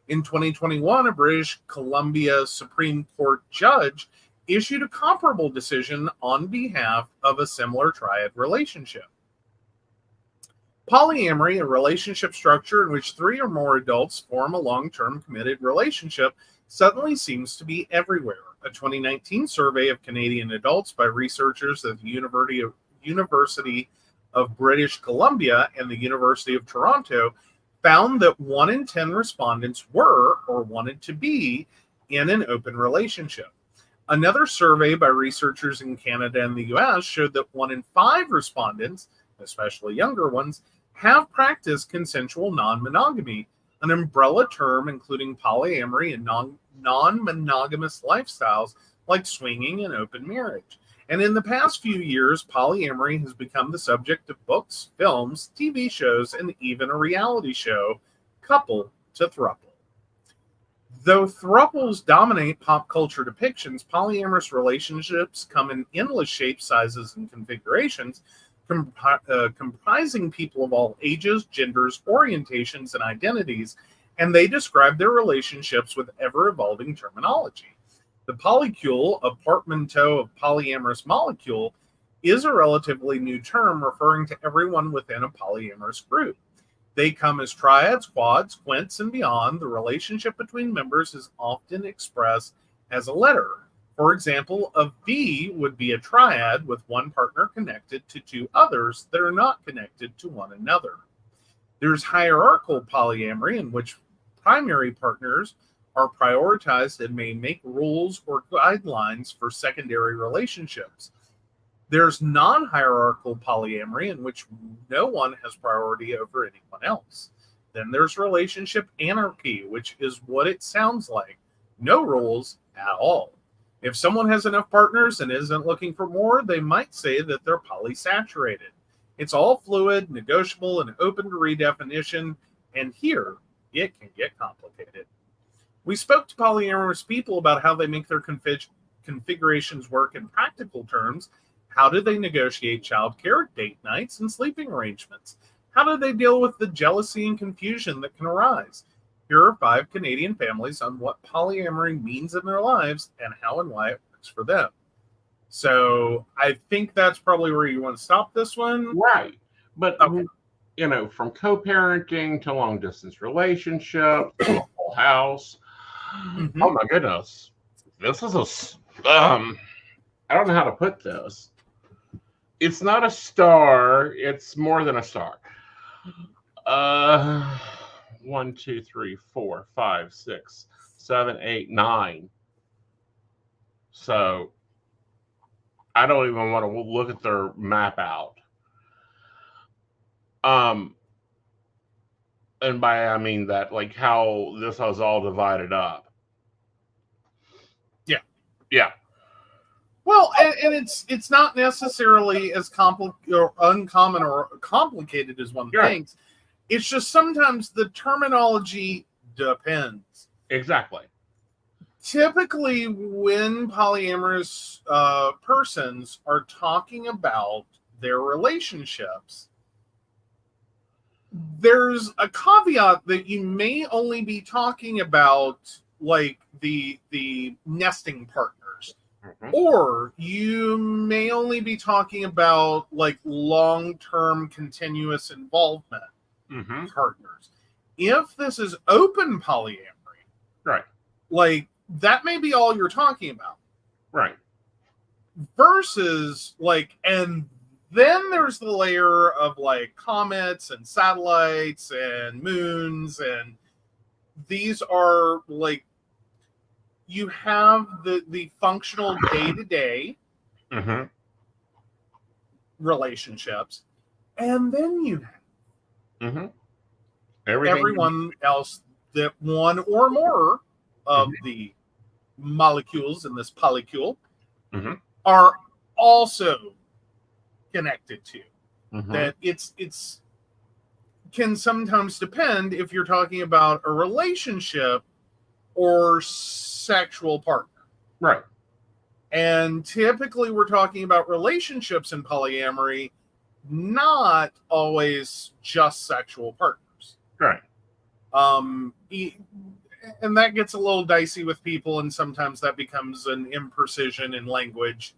In 2021, a British Columbia Supreme Court judge issued a comparable decision on behalf of a similar triad relationship. Polyamory, a relationship structure in which three or more adults form a long-term committed relationship, suddenly seems to be everywhere. A 2019 survey of Canadian adults by researchers at the University of British Columbia and the University of Toronto found that 1 in 10 respondents were or wanted to be in an open relationship. Another survey by researchers in Canada and the US showed that 1 in 5 respondents, especially younger ones, have practiced consensual non-monogamy, an umbrella term including polyamory and non-monogamous lifestyles like swinging and open marriage. And in the past few years, polyamory has become the subject of books, films, TV shows, and even a reality show, Couple to Throuple. Though throuples dominate pop culture depictions, polyamorous relationships come in endless shapes, sizes, and configurations, comprising people of all ages, genders, orientations, and identities, and they describe their relationships with ever-evolving terminology. The polycule, a portmanteau of polyamorous molecule, is a relatively new term referring to everyone within a polyamorous group. They come as triads, quads, quints, and beyond. The relationship between members is often expressed as a letter. For example, a V would be a triad with one partner connected to two others that are not connected to one another. There's hierarchical polyamory, in which primary partners are prioritized and may make rules or guidelines for secondary relationships. There's non-hierarchical polyamory, in which no one has priority over anyone else. Then there's relationship anarchy, which is what it sounds like. No rules at all. If someone has enough partners and isn't looking for more, they might say that they're polysaturated. It's all fluid, negotiable, and open to redefinition, and here it can get complicated. We spoke to polyamorous people about how they make their configurations work in practical terms. How do they negotiate childcare, date nights, and sleeping arrangements? How do they deal with the jealousy and confusion that can arise? Here are 5 Canadian families on what polyamory means in their lives and how and why it works for them. So I think that's probably where you want to stop this one. Right. But, Okay. you know, from co-parenting to long-distance relationships to a whole house. Mhm. Oh, my goodness. This is I don't know how to put this. It's not a star. It's more than a star. 1, 2, 3, 4, 5, 6, 7, 8, 9. So I don't even want to look at their map out. And by I mean that, like, how this was all divided up. Yeah. Yeah. Well, and it's not necessarily as uncommon or complicated as one thinks. It's just sometimes the terminology depends. Exactly. Typically, when polyamorous persons are talking about their relationships, there's a caveat that you may only be talking about like the nesting partners, or you may only be talking about like long-term continuous involvement partners. If this is open polyamory, right, like that may be all you're talking about, right, versus like, and then there's the layer of like comets and satellites and moons, and these are like, you have the functional day-to-day relationships, and then you have everyone else that one or more of the molecules in this polycule are also connected to. That it's can sometimes depend if you're talking about a relationship or sexual partner. Right. And typically we're talking about relationships in polyamory, not always just sexual partners. Right. And that gets a little dicey with people, and sometimes that becomes an imprecision in language.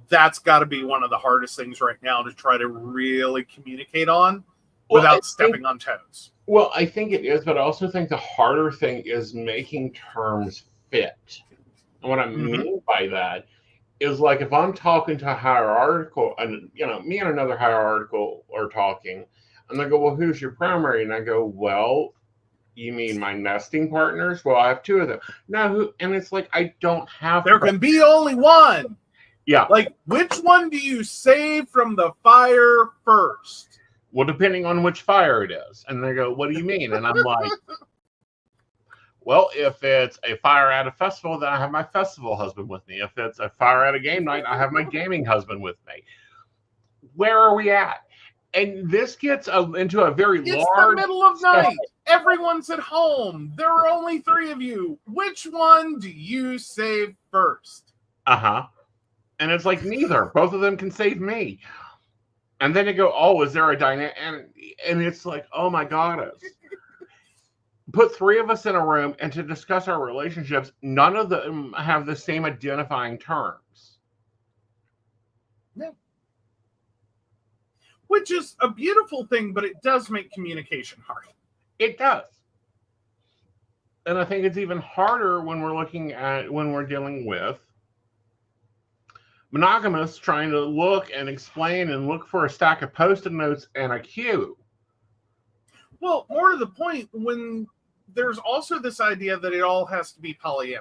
That's got to be one of the hardest things right now to try to really communicate on without stepping on toes. Well, I think it is, but I also think the harder thing is making terms fit. And what I mean by that is, like, if I'm talking to a hierarchical, and you know, me and another hierarchical are talking, and they go, "Well, who's your primary?" And I go, "Well, you mean my nesting partners? Well, I have 2 of them." No, who? And it's like, I don't have. There can be only one. Yeah. Like, which one do you save from the fire first? Well, depending on which fire it is. And they go, "What do you mean?" And I'm like, well, if it's a fire at a festival, then I have my festival husband with me. If it's a fire at a game night, I have my gaming husband with me. Where are we at? And this gets into a very large... It's the middle of night. Everyone's at home. There are only 3 of you. Which one do you save first? And it's like, neither. Both of them can save me. And then you go, "Oh, is there a dynamic?" And it's like, oh my goddess. Put 3 of us in a room and to discuss our relationships, none of them have the same identifying terms. Yeah. Which is a beautiful thing, but it does make communication hard. It does. And I think it's even harder when we're dealing with monogamous trying to look and explain and look for a stack of post-it notes and a cue. Well, more to the point, when there's also this idea that it all has to be polyamory.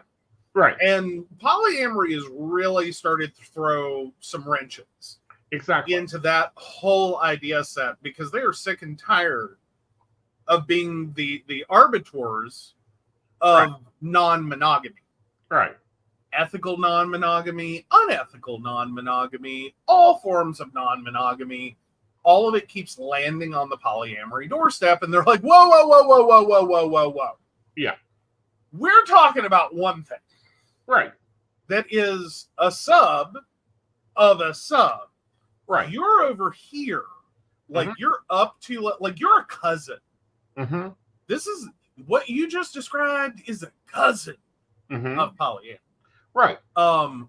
Right. And polyamory has really started to throw some wrenches Exactly. into that whole idea set, because they are sick and tired of being the arbiters of non-monogamy. Right. Ethical non-monogamy, unethical non-monogamy, all forms of non-monogamy. All of it keeps landing on the polyamory doorstep, and they're like, whoa, whoa, whoa, whoa, whoa, whoa, whoa, whoa, whoa. Yeah. We're talking about one thing. Right. That is a sub of a sub. Right. You're over here. Like, you're up to, like, you're a cousin. Mm-hmm. This is, what you just described is a cousin of polyamory. Right.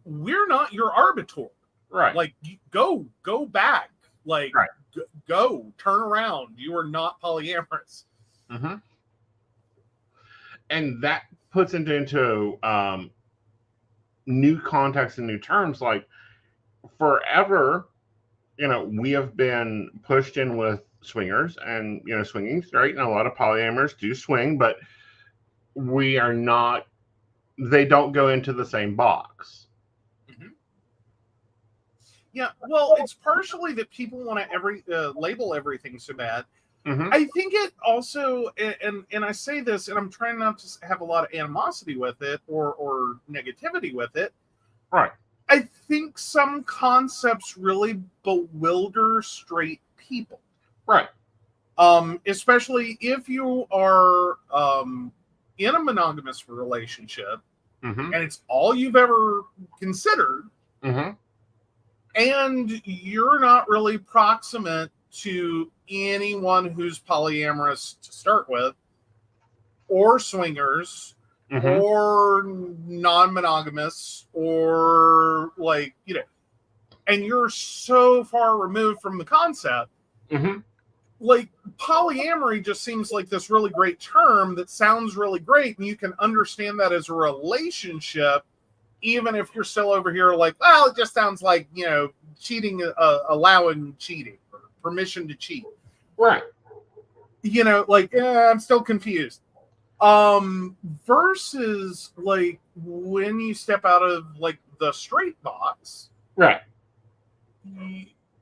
We're not your arbiter. Right. Like, go back. Like, right. Go, turn around. You are not polyamorous. Mm-hmm. And that puts into new context and new terms. Like, forever, we have been pushed in with swingers and, swinging, right? And a lot of polyamorous do swing, but we are not, they don't go into the same box. Yeah, well, it's partially that people want to label everything so bad. I think it also, and I say this, and I'm trying not to have a lot of animosity with it or negativity with it. Right. I think some concepts really bewilder straight people. Right. Especially if you are in a monogamous relationship and it's all you've ever considered. And you're not really proximate to anyone who's polyamorous to start with, or swingers, or non-monogamous, or and you're so far removed from the concept. Like, polyamory just seems like this really great term that sounds really great, and you can understand that as a relationship, even if you're still over here like, well, it just sounds like, cheating, allowing cheating, or permission to cheat. Right. I'm still confused. Versus, like, when you step out of, like, the straight box. Right.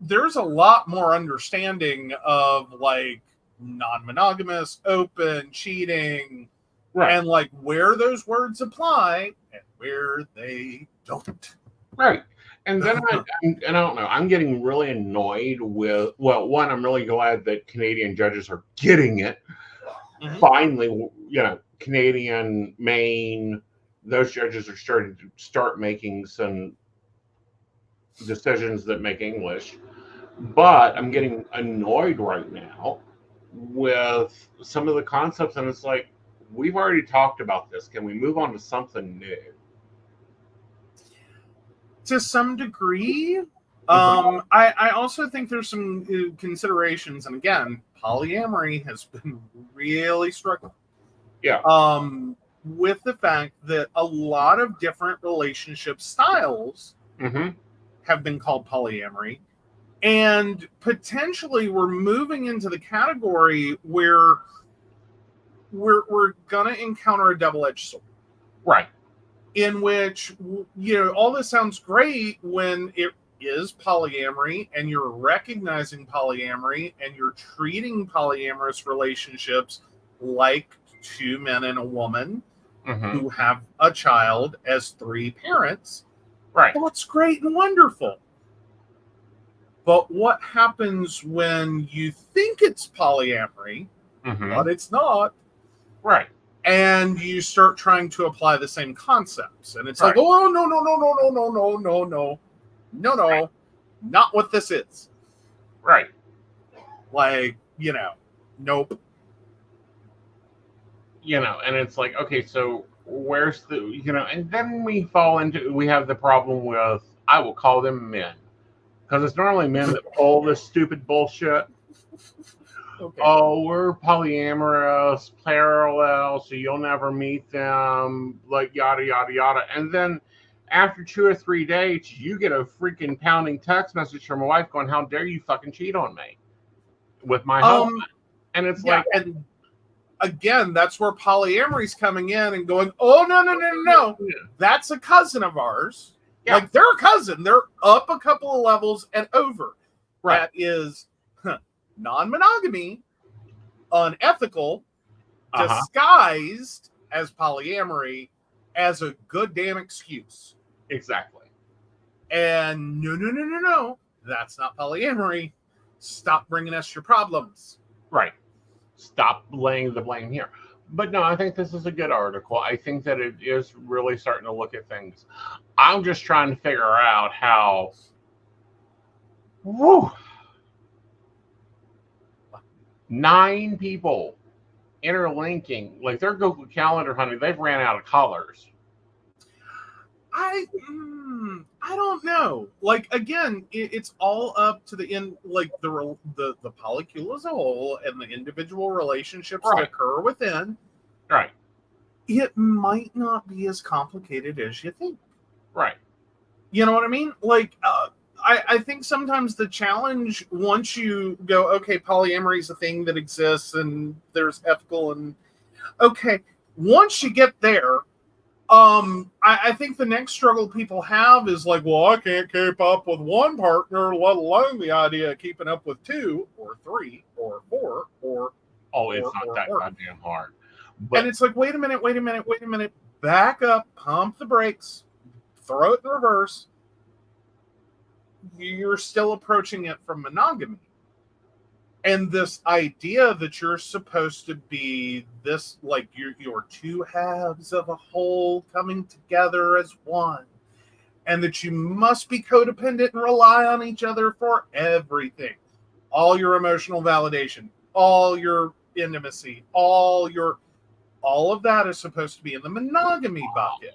There's a lot more understanding of, like, non-monogamous, open, cheating, right. And, like, where those words apply and where they don't. Right. And then I don't know, I'm getting really annoyed with, well, one, I'm really glad that Canadian judges are getting it. Finally, Canadian, Maine, those judges are starting to start making some decisions that make English. But I'm getting annoyed right now with some of the concepts, and it's like, we've already talked about this. Can we move on to something new? To some degree. I also think there's some considerations, and again, polyamory has been really struggling. Yeah. With the fact that a lot of different relationship styles have been called polyamory, and potentially we're moving into the category where we're gonna encounter a double-edged sword. Right. In which, all this sounds great when it is polyamory and you're recognizing polyamory and you're treating polyamorous relationships like two men and a woman who have a child as three parents. Right. Well, it's great and wonderful. But what happens when you think it's polyamory, but it's not? Right. And you start trying to apply the same concepts. And it's like, oh, no, not what this is. Right. Like, nope. And it's like, okay, so where's the, and then we have the problem with, I will call them men. Because it's normally men that pull this stupid bullshit. Okay. Oh, we're polyamorous, parallel, so you'll never meet them, like yada, yada, yada. And then After 2 or 3 dates, you get a freaking pounding text message from my wife going, "How dare you fucking cheat on me with my husband?" And it's Yeah, like, and again, that's where polyamory's coming in and going, oh, no. That's a cousin of ours. Yeah. Like, they're a cousin. They're up a couple of levels and over. right, That is non-monogamy, unethical, disguised as polyamory as a good damn excuse. exactly. And no. That's not polyamory. Stop bringing us your problems. Right. Stop laying the blame here. But no, I think this is a good article. I think that it is really starting to look at things. I'm just trying to figure out how. Woo, 9 people interlinking, like their Google Calendar, honey, they've ran out of colors. I don't know. Like, again, it's all up to the end, like the polycule as a whole and the individual relationships that occur within. Right. It might not be as complicated as you think. Right. You know what I mean? Like, I think sometimes the challenge, once you go, okay, polyamory is a thing that exists and there's ethical and okay, once you get there, I think the next struggle people have is like, well, I can't keep up with one partner, let alone the idea of keeping up with 2 or 3 or 4 or. Oh, it's not that goddamn hard. But, and it's like, wait a minute. Back up, pump the brakes, throw it in reverse. You're still approaching it from monogamy. And this idea that you're supposed to be this, like you're 2 halves of a whole coming together as one, and that you must be codependent and rely on each other for everything, all your emotional validation, all your intimacy, all of that is supposed to be in the monogamy bucket.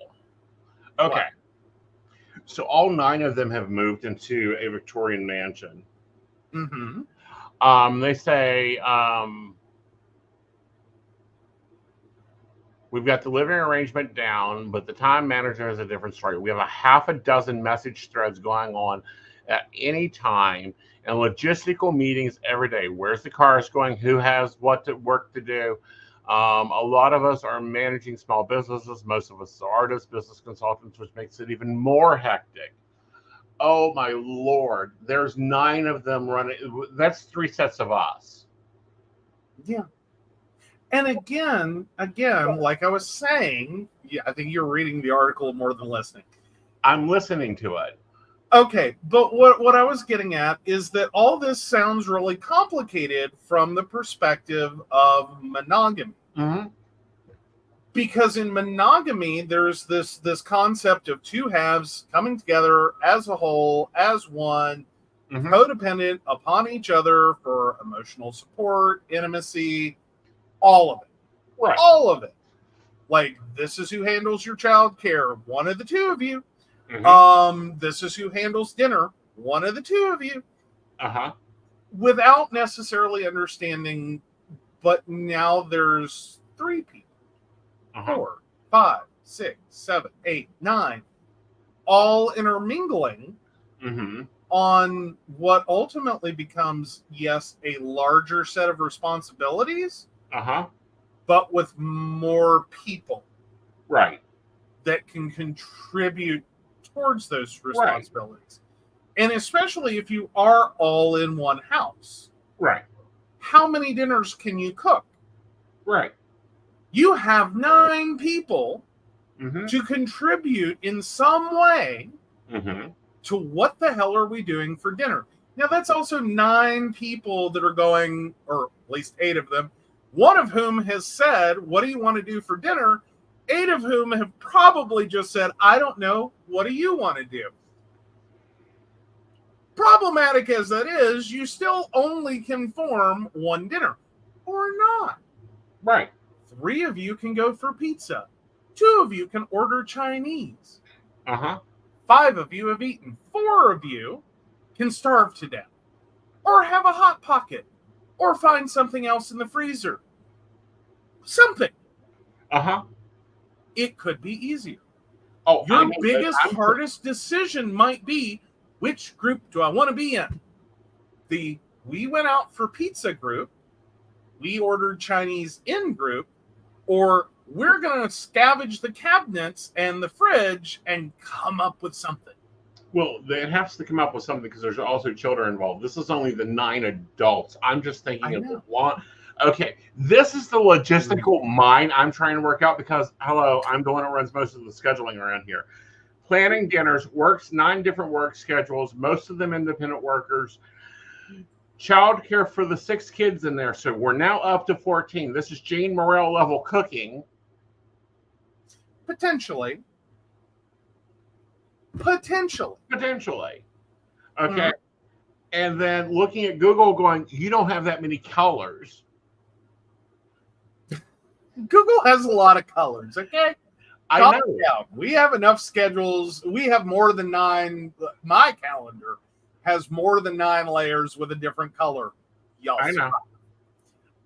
Okay. What? So all 9 of them have moved into a Victorian mansion. Mm-hmm. They say we've got the living arrangement down, but the time manager is a different story. We have a half a dozen message threads going on at any time and logistical meetings every day. Where's the cars going? Who has what work to do? A lot of us are managing small businesses. Most of us are artists, business consultants, which makes it even more hectic. Oh my Lord, there's 9 of them running. That's 3 sets of us. Yeah. And again, like I was saying, yeah, I think you're reading the article more than listening. I'm listening to it. Okay, but what I was getting at is that all this sounds really complicated from the perspective of monogamy. Mm-hmm. Because in monogamy, there's this concept of 2 halves coming together as a whole, as one, mm-hmm. codependent upon each other for emotional support, intimacy, all of it. Right. All of it. Like, this is who handles your child care, one of the 2 of you. Mm-hmm. This is who handles dinner, one of the 2 of you. Uh-huh. Without necessarily understanding, but now there's 3 people. 4, 5, 6, 7, 8, 9, all intermingling mm-hmm. on what ultimately becomes, yes, a larger set of responsibilities, but with more people, right, that can contribute towards those responsibilities. Right. And especially if you are all in one house, right? How many dinners can you cook? Right. You have 9 people mm-hmm. to contribute in some way mm-hmm. to what the hell are we doing for dinner? Now, that's also 9 people that are going, or at least 8 of them, one of whom has said, what do you want to do for dinner? 8 of whom have probably just said, I don't know. What do you want to do? Problematic as that is, you still only can form one dinner or not. Right. 3 of you can go for pizza. 2 of you can order Chinese. 5 of you have eaten. 4 of you can starve to death. Or have a Hot Pocket. Or find something else in the freezer. Something. It could be easier. Oh, I Your know, but biggest, I'm- hardest decision might be, which group do I want to be in? We went out for pizza group, we ordered Chinese in group, or we're going to scavenge the cabinets and the fridge and come up with something. Well, it has to come up with something because there's also children involved. This is only the 9 adults. I'm just thinking I of know. the one. Okay, this is the logistical mind I'm trying to work out because, hello, I'm the one that runs most of the scheduling around here. Planning dinners, works 9 different work schedules, most of them independent workers. Childcare for the 6 kids in there. So we're now up to 14. This is Jane Morrell level cooking. Potentially. Potentially. Okay. And then looking at Google going, you don't have that many colors. Google has a lot of colors, okay? I Calm know. down. We have enough schedules. We have more than 9. My calendar has more than 9 layers with a different color. Y'all I know. survive.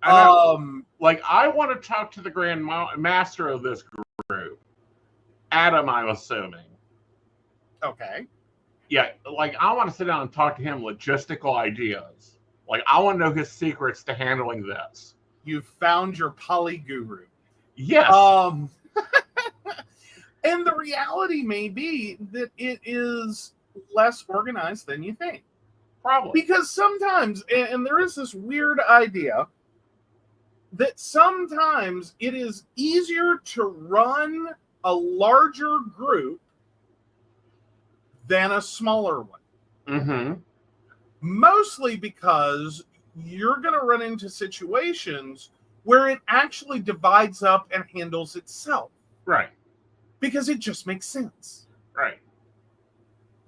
I know. Like, I want to talk to the grand master of this group. Adam, I'm assuming. Okay. Yeah, like, I want to sit down and talk to him logistical ideas. Like, I want to know his secrets to handling this. You've found your poly guru. Yes. And the reality may be that it is less organized than you think. Probably. Because sometimes, and there is this weird idea that sometimes it is easier to run a larger group than a smaller one. Mm-hmm. Mostly because you're going to run into situations where it actually divides up and handles itself. Right. Because it just makes sense. Right.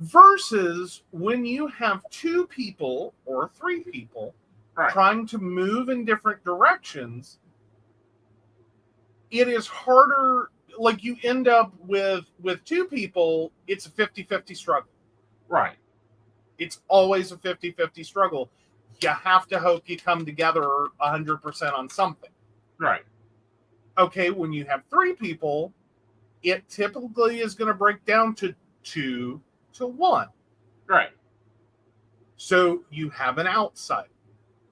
Versus when you have 2 people or 3 people Right. trying to move in different directions, it is harder. Like, you end up with 2 people, it's a 50-50 struggle. Right. It's always a 50-50 struggle. You have to hope you come together 100% on something. Right. Okay, when you have 3 people, it typically is going to break down to 2 to 1. Right. So you have an outside.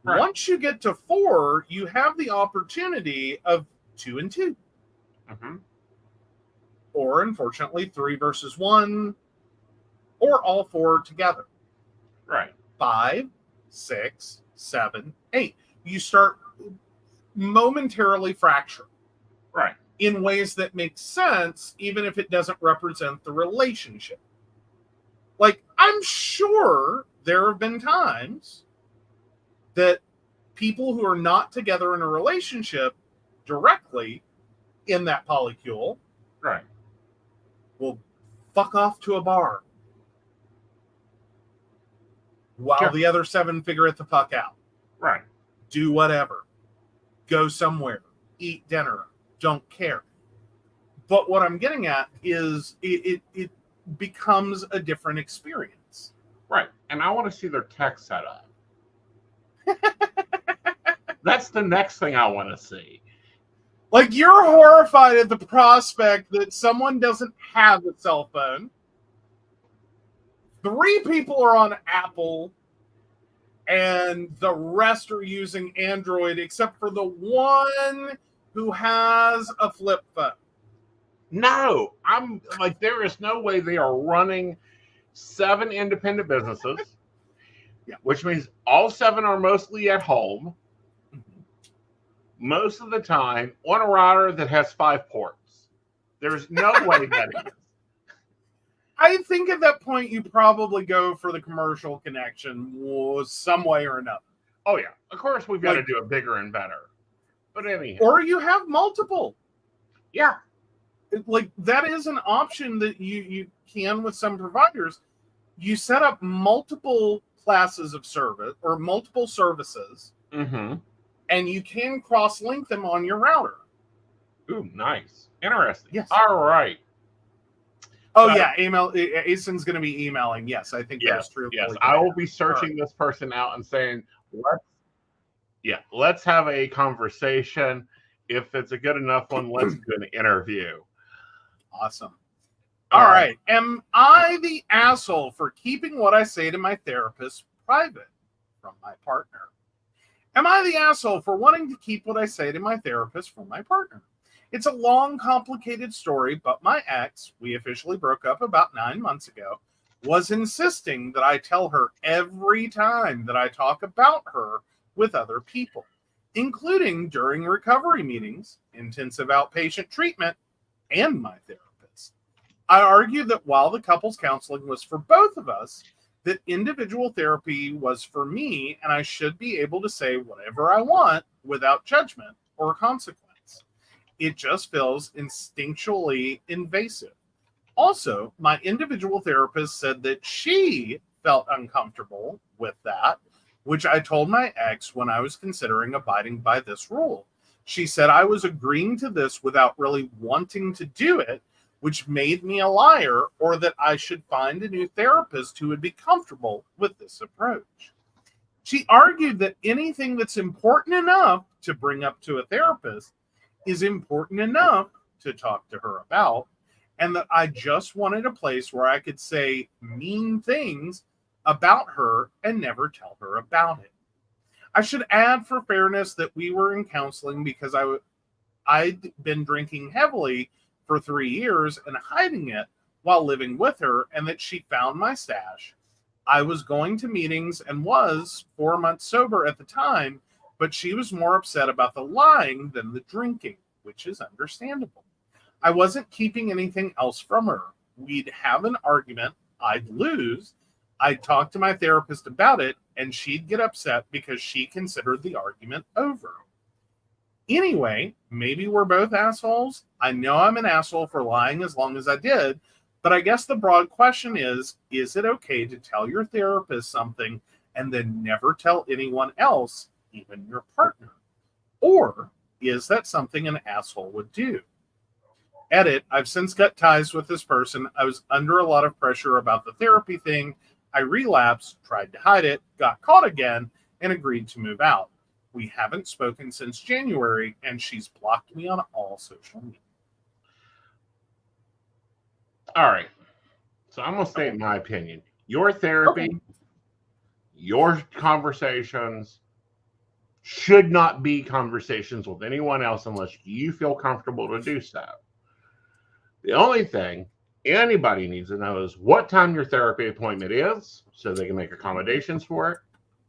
Right. Once you get to 4, you have the opportunity of 2 and 2. Mm-hmm. Or, unfortunately, 3 versus 1, or all 4 together. Right. 5, 6, 7, 8. You start momentarily fracturing. Right. In ways that make sense, even if it doesn't represent the relationship. Like, I'm sure there have been times that people who are not together in a relationship directly in that polycule Right. will fuck off to a bar while Sure. the other 7 figure it the fuck out. Right. Do whatever. Go somewhere. Eat dinner. Don't care. But what I'm getting at is it becomes a different experience. Right. And I want to see their tech set up. That's the next thing I want to see. Like, you're horrified at the prospect that someone doesn't have a cell phone. 3 people are on Apple, and the rest are using Android, except for the one who has a flip phone. No, I'm like, there is no way they are running 7 independent businesses, Yeah. which means all 7 are mostly at home, most of the time on a router that has 5 ports. There's no way that is. I think at that point you probably go for the commercial connection some way or another. Oh, yeah. Of course, we've got Like- to do it bigger and better. But anyhow. Or you have multiple. Yeah. Like, that is an option that you can with some providers. You set up multiple classes of service or multiple services, Mm-hmm. and you can cross-link them on your router. Ooh, nice. Interesting. Yes. All right. Oh, So- yeah. Email. Asen's going to be emailing. Yes, I think that's true. Yes, I will be searching this person out and saying, let's have a conversation. If it's a good enough one, let's do an interview. Awesome. All right. Am I the asshole for keeping what I say to my therapist private from my partner? Am I the asshole for wanting to keep what I say to my therapist from my partner? It's a long, complicated story, but my ex, we officially broke up about 9 months ago, was insisting that I tell her every time that I talk about her with other people, including during recovery meetings, intensive outpatient treatment, and my therapist. I argued that while the couples counseling was for both of us, that individual therapy was for me, and I should be able to say whatever I want without judgment or consequence. It just feels instinctually invasive. Also, my individual therapist said that she felt uncomfortable with that, which I told my ex when I was considering abiding by this rule. She said I was agreeing to this without really wanting to do it, which made me a liar, or that I should find a new therapist who would be comfortable with this approach. She argued that anything that's important enough to bring up to a therapist is important enough to talk to her about, and that I just wanted a place where I could say mean things about her and never tell her about it. I should add for fairness that we were in counseling because I'd been drinking heavily for 3 years and hiding it while living with her, and that she found my stash. I was going to meetings and was 4 months sober at the time, but she was more upset about the lying than the drinking, which is understandable. I wasn't keeping anything else from her. We'd have an argument, I'd lose, I'd talk to my therapist about it, and she'd get upset because she considered the argument over. Anyway, maybe we're both assholes. I know I'm an asshole for lying as long as I did, but I guess the broad question is it okay to tell your therapist something and then never tell anyone else, even your partner? Or is that something an asshole would do? Edit, I've since cut ties with this person. I was under a lot of pressure about the therapy thing. I relapsed, tried to hide it, got caught again, and agreed to move out. We haven't spoken since January, and she's blocked me on all social media. All right. So I'm going to state my opinion. Your therapy, your conversations should not be conversations with anyone else unless you feel comfortable to do so. The only thing anybody needs to know is what time your therapy appointment is so they can make accommodations for it,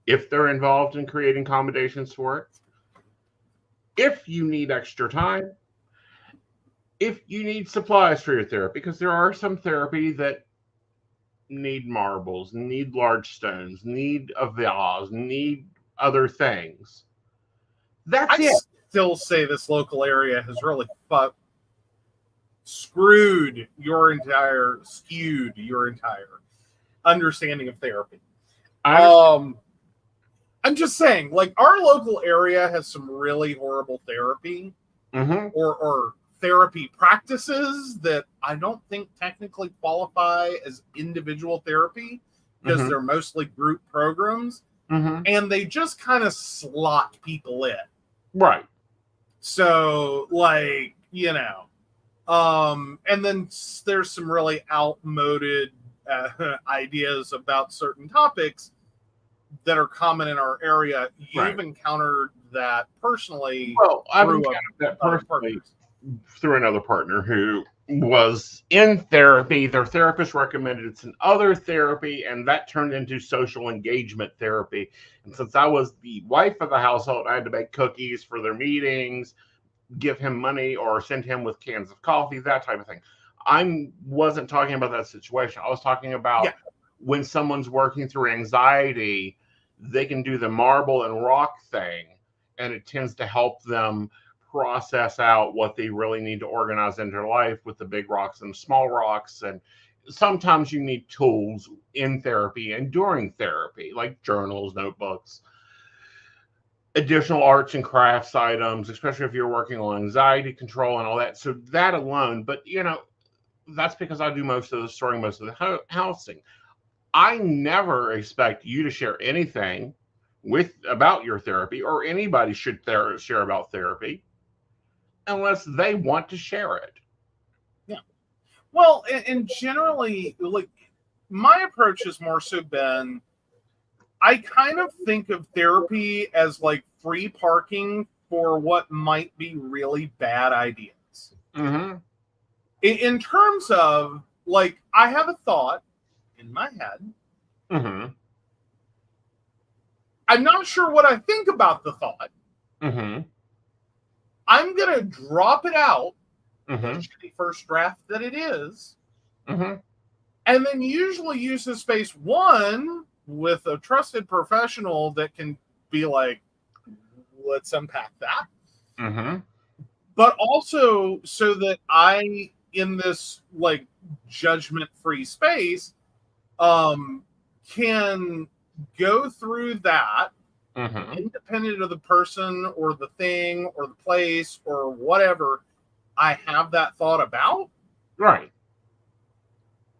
if they're involved in creating accommodations for it, if you need extra time, if you need supplies for your therapy, because there are some therapy that need marbles, need large stones, need a vase, need other things. That's it. I still say this local area has really skewed your entire understanding of therapy. I'm just saying, like, our local area has some really horrible therapy or therapy practices that I don't think technically qualify as individual therapy because they're mostly group programs, and they just kind of slot people in. Right. So, like, you know, and then there's some really outmoded ideas about certain topics that are common in our area. You've encountered that personally. Well, I've encountered that personally through another partner who was in therapy. Their therapist recommended some other therapy, and that turned into social engagement therapy. And since I was the wife of the household, I had to make cookies for their meetings, give him money, or send him with cans of coffee, that type of thing. I wasn't talking about that situation. I was talking about when someone's working through anxiety, they can do the marble and rock thing, and it tends to help them process out what they really need to organize in their life with the big rocks and the small rocks. And sometimes you need tools in therapy and during therapy, like journals, notebooks, additional arts and crafts items, especially if you're working on anxiety control and all that. So that alone, but you know, that's because I do most of the storing, most of the housing. I never expect you to share anything about your therapy, or anybody should share about therapy unless they want to share it. Yeah. Well, and generally, like, my approach has more so been, I kind of think of therapy as like free parking for what might be really bad ideas. Mm-hmm. In terms of, like, I have a thought in my head. Mm-hmm. I'm not sure what I think about the thought. Mm-hmm. I'm going to drop it out, the Mm-hmm. shitty first draft that it is, Mm-hmm. and then usually use the space, one, with a trusted professional that can be like, let's unpack that. Mm-hmm. But also so that I, in this like judgment-free space, can go through that Mm-hmm. independent of the person or the thing or the place or whatever I have that thought about. Right.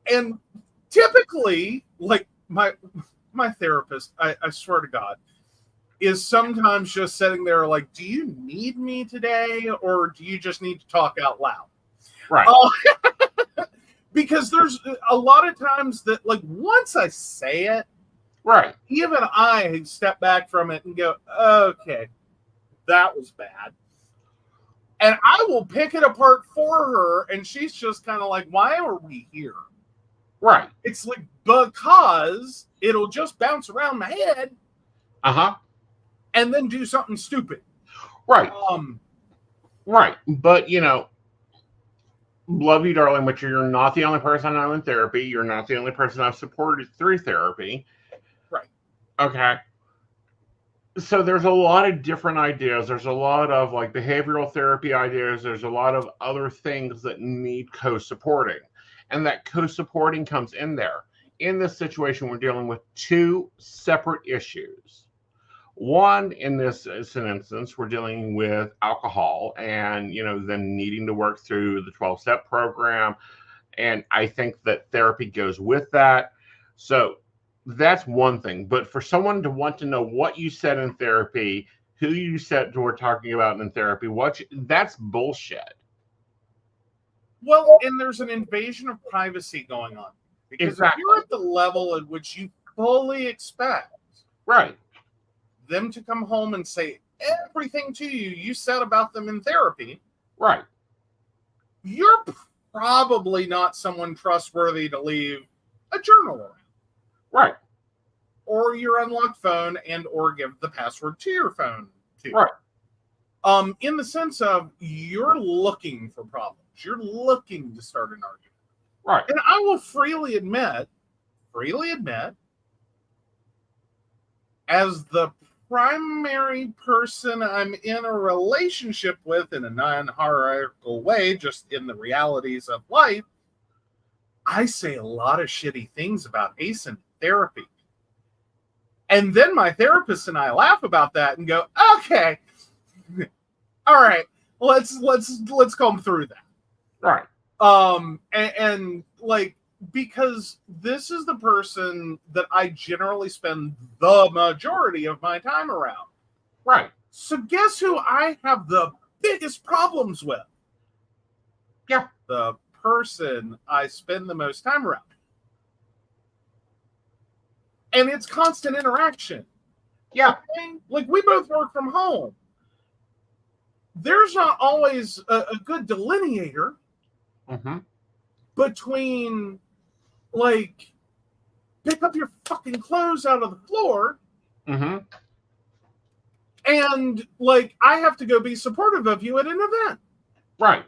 And typically, like, my therapist, I swear to God, is sometimes just sitting there like, do you need me today, or do you just need to talk out loud? Right. Because there's a lot of times that, like, once I say it, Right. even I step back from it and go, okay, that was bad. And I will pick it apart for her, and she's just kind of like, why are we here? Right. It's like, because it'll just bounce around my head Uh-huh. and then do something stupid. Right. Um, Right. But, love you, darling, but you're not the only person I know in therapy. You're not the only person I've supported through therapy. Right. Okay. So there's a lot of different ideas. There's a lot of like behavioral therapy ideas. There's a lot of other things that need co-supporting. And that co-supporting comes in there. In this situation, we're dealing with two separate issues. One, in this is an instance, we're dealing with alcohol and, them needing to work through the 12-step program. And I think that therapy goes with that. So that's one thing. But for someone to want to know what you said in therapy, who you said were talking about in therapy, that's bullshit. well, and there's an invasion of privacy going on. Because Exactly. if you're at the level at which you fully expect Right. them to come home and say everything to you said about them in therapy, Right. you're probably not someone trustworthy to leave a journal around. Right. Or your unlocked phone and or give the password to your phone to. Right. In the sense of, you're looking for problems. You're looking to start an argument. Right. And I will freely admit, as the primary person I'm in a relationship with in a non-hierarchical way, just in the realities of life, I say a lot of shitty things about Ace in therapy. And then my therapist and I laugh about that and go, okay, all right, let's comb through that. Right. And like, because this is the person that I generally spend the majority of my time around. Right. So guess who I have the biggest problems with? Yeah. The person I spend the most time around. And it's constant interaction. Yeah. Okay? Like, we both work from home. There's not always a good delineator between, like, pick up your fucking clothes out of the floor and, like, I have to go be supportive of you at an event. Right.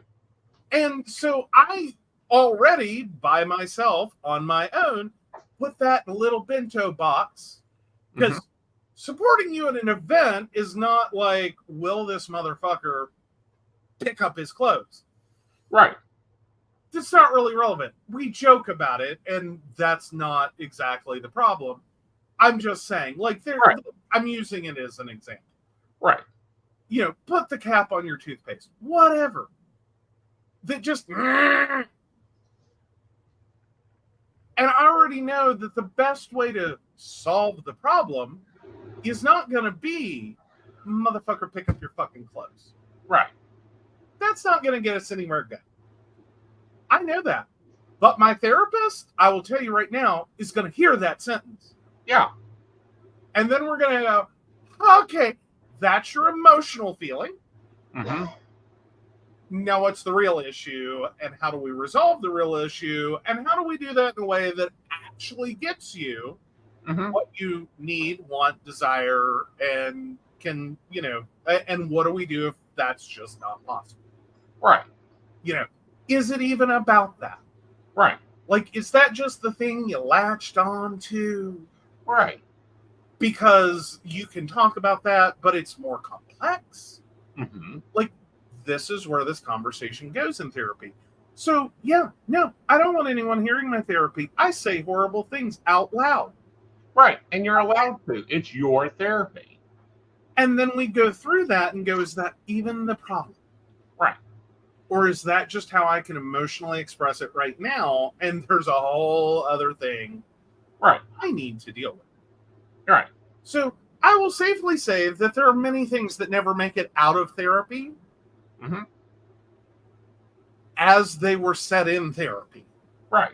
And so I already, by myself, on my own, put that little bento box, because supporting you at an event is not like, will this motherfucker pick up his clothes? Right. It's not really relevant. We joke about it, and that's not exactly the problem. I'm just saying, like, right. I'm using it as an example. Right. Put the cap on your toothpaste. Whatever. That just... And I already know that the best way to solve the problem is not going to be, motherfucker, pick up your fucking clothes. Right. That's not going to get us anywhere good. I know that. But my therapist, I will tell you right now, is going to hear that sentence. Yeah. And then we're going to go, okay, that's your emotional feeling. Mm-hmm. Now, what's the real issue? And how do we resolve the real issue? And how do we do that in a way that actually gets you what you need, want, desire, and can, and what do we do if that's just not possible? Right. Is it even about that? Right. Like, is that just the thing you latched on to? Right. Because you can talk about that, but it's more complex. Mm-hmm. Like, this is where this conversation goes in therapy. So, yeah, no, I don't want anyone hearing my therapy. I say horrible things out loud. Right. And you're allowed to. It's your therapy. And then we go through that and go, is that even the problem? Right. Or is that just how I can emotionally express it right now? And there's a whole other thing right. I need to deal with. Right. So I will safely say that there are many things that never make it out of therapy as they were set in therapy. Right.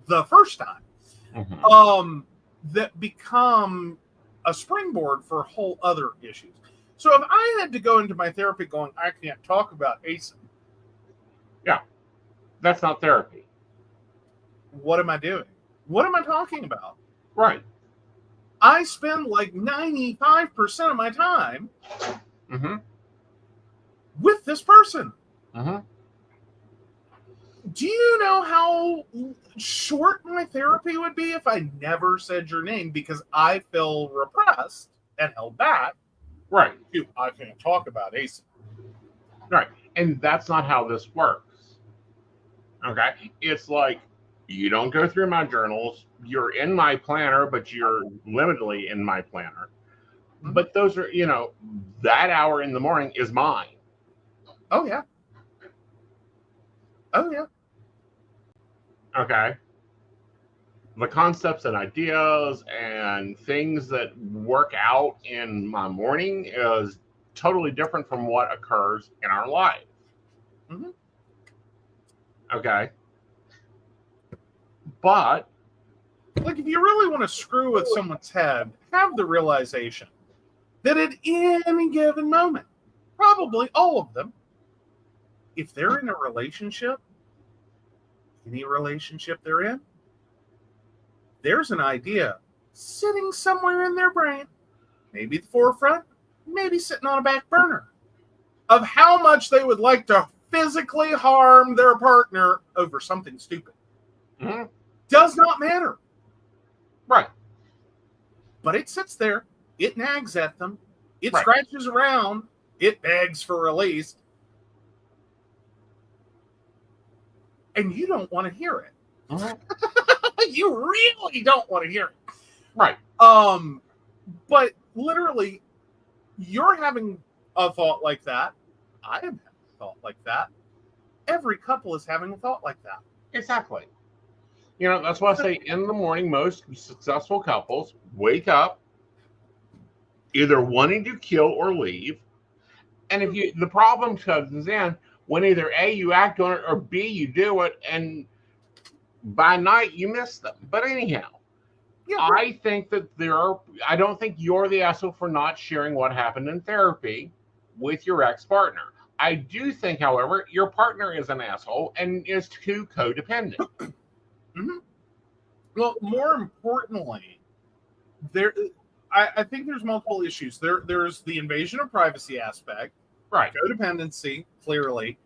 The first time. That become a springboard for whole other issues. So if I had to go into my therapy going, I can't talk about ASIN. Yeah. That's not therapy. What am I doing? What am I talking about? Right. I spend like 95% of my time with this person. Do you know how short my therapy would be if I never said your name because I feel repressed and held back? Right. I can't talk about ASIN. Right. And that's not how this works. Okay. It's like, you don't go through my journals. You're in my planner, but you're limitedly in my planner. But those are, that hour in the morning is mine. Oh, yeah. Oh, yeah. Okay. The concepts and ideas and things that work out in my morning is totally different from what occurs in our life. Okay. But, like, if you really want to screw with someone's head, have the realization that at any given moment, probably all of them, if they're in a relationship, any relationship they're in, there's an idea sitting somewhere in their brain, maybe the forefront, maybe sitting on a back burner, of how much they would like to physically harm their partner over something stupid. Does not matter. Right. But it sits there. It nags at them. It scratches around. It begs for release. And you don't want to hear it. You really don't want to hear it. Right. But literally, you're having a thought like that. I am having a thought like that. Every couple is having a thought like that. Exactly. That's why I say in the morning, most successful couples wake up either wanting to kill or leave. And the problem comes in when either A, you act on it, or B, you do it, and by night you miss them. But anyhow, I think that I don't think you're the asshole for not sharing what happened in therapy with your ex-partner. I do think, however, your partner is an asshole and is too codependent. Well, more importantly, I think there's multiple issues. There's the invasion of privacy aspect, right? Codependency, clearly.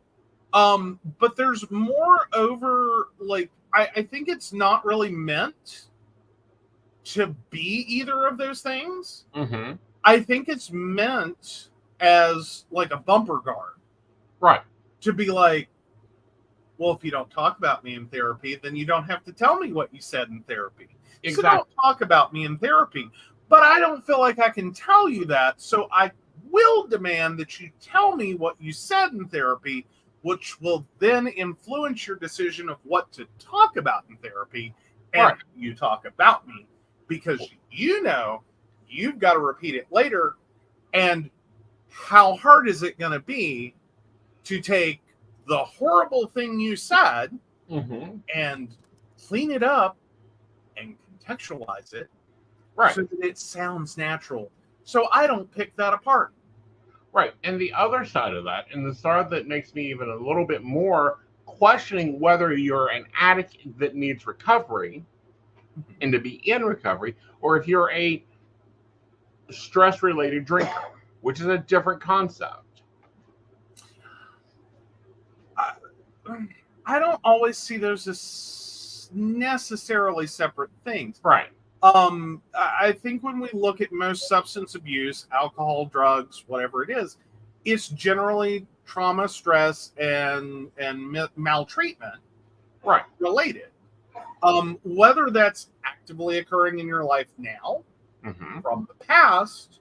But there's more over, like, I think it's not really meant to be either of those things. I think it's meant as like a bumper guard. Right. To be like, well, if you don't talk about me in therapy, then you don't have to tell me what you said in therapy. Exactly. So don't talk about me in therapy. But I don't feel like I can tell you that. So I will demand that you tell me what you said in therapy, which will then influence your decision of what to talk about in therapy and you talk about me. Because you've got to repeat it later. And how hard is it going to be to take the horrible thing you said and clean it up and contextualize it Right. so that it sounds natural. So I don't pick that apart. Right. And the other side of that, and the side that makes me even a little bit more questioning whether you're an addict that needs recovery and to be in recovery, or if you're a stress related drinker, which is a different concept. I don't always see those as necessarily separate things. Right. I think when we look at most substance abuse, alcohol, drugs, whatever it is, it's generally trauma, stress, and maltreatment, right, related. Whether that's actively occurring in your life now, from the past,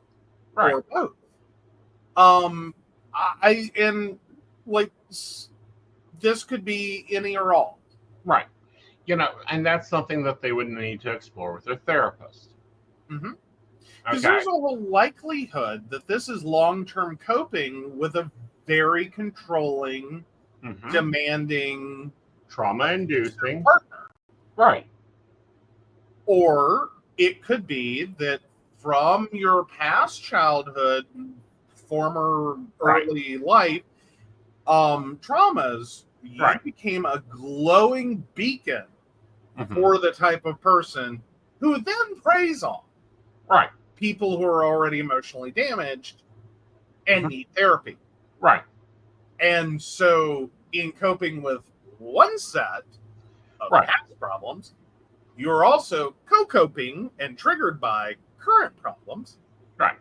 right, or both. This could be any or all. Right. And that's something that they would need to explore with their therapist. Because there's a whole likelihood that this is long-term coping with a very controlling, demanding, trauma-inducing partner. Right. Or it could be that from your past childhood, former early life, traumas, you became a glowing beacon for the type of person who then preys on people who are already emotionally damaged and need therapy. Right. And so in coping with one set of past problems, you're also co-coping and triggered by current problems. Right.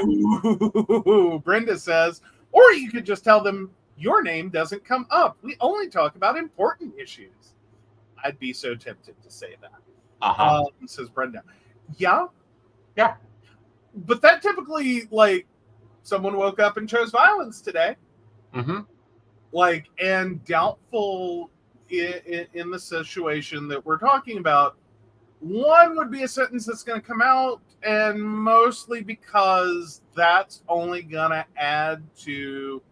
Ooh, Brenda says, or you could just tell them your name doesn't come up. We only talk about important issues. I'd be so tempted to say that. Says Brenda. Yeah. But that typically, someone woke up and chose violence today. And doubtful in the situation that we're talking about, one would be a sentence that's going to come out, and mostly because that's only going to add to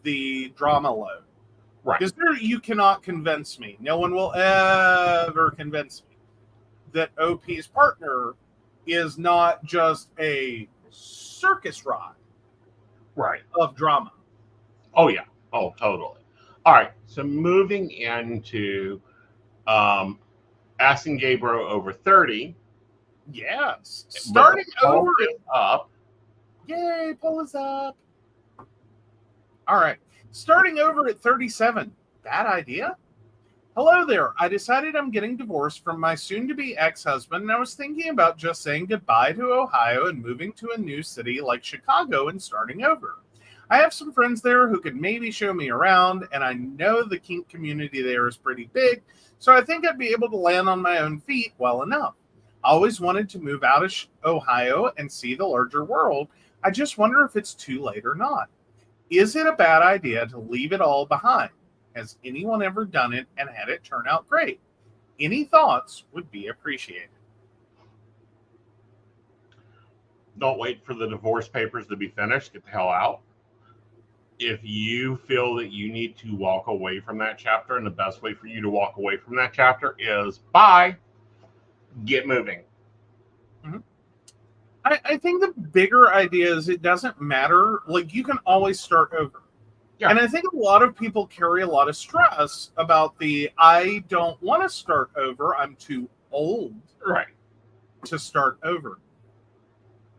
the drama load. Right. Because you cannot convince me. No one will ever convince me that OP's partner is not just a circus ride of drama. Oh, yeah. Oh, totally. All right. So moving into asking Gabriel over 30. Yes. Starting over up. Yay, pull us up. All right. Starting over at 37. Bad idea? Hello there. I decided I'm getting divorced from my soon-to-be ex-husband, and I was thinking about just saying goodbye to Ohio and moving to a new city like Chicago and starting over. I have some friends there who could maybe show me around, and I know the kink community there is pretty big, so I think I'd be able to land on my own feet well enough. I always wanted to move out of Ohio and see the larger world. I just wonder if it's too late or not. Is it a bad idea to leave it all behind? Has anyone ever done it and had it turn out great? Any thoughts would be appreciated. Don't wait for the divorce papers to be finished. Get the hell out. If you feel that you need to walk away from that chapter, and the best way for you to walk away from that chapter is bye, get moving. I think the bigger idea is it doesn't matter. You can always start over. Yeah. And I think a lot of people carry a lot of stress about I don't want to start over. I'm too old to start over.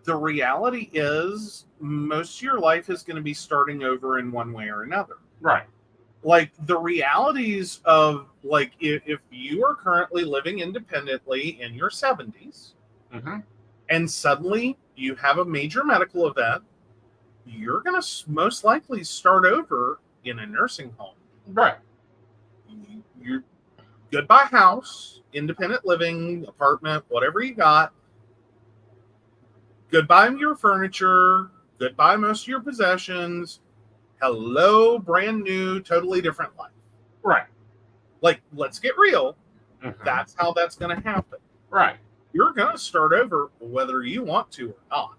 The reality is most of your life is going to be starting over in one way or another. Right. The realities of, if you are currently living independently in your 70s, and suddenly you have a major medical event, you're going to most likely start over in a nursing home. Right. You're goodbye house, independent living, apartment, whatever you got. Goodbye your furniture. Goodbye most of your possessions. Hello, brand new, totally different life. Right. Let's get real. That's how that's going to happen. Right. You're going to start over whether you want to or not.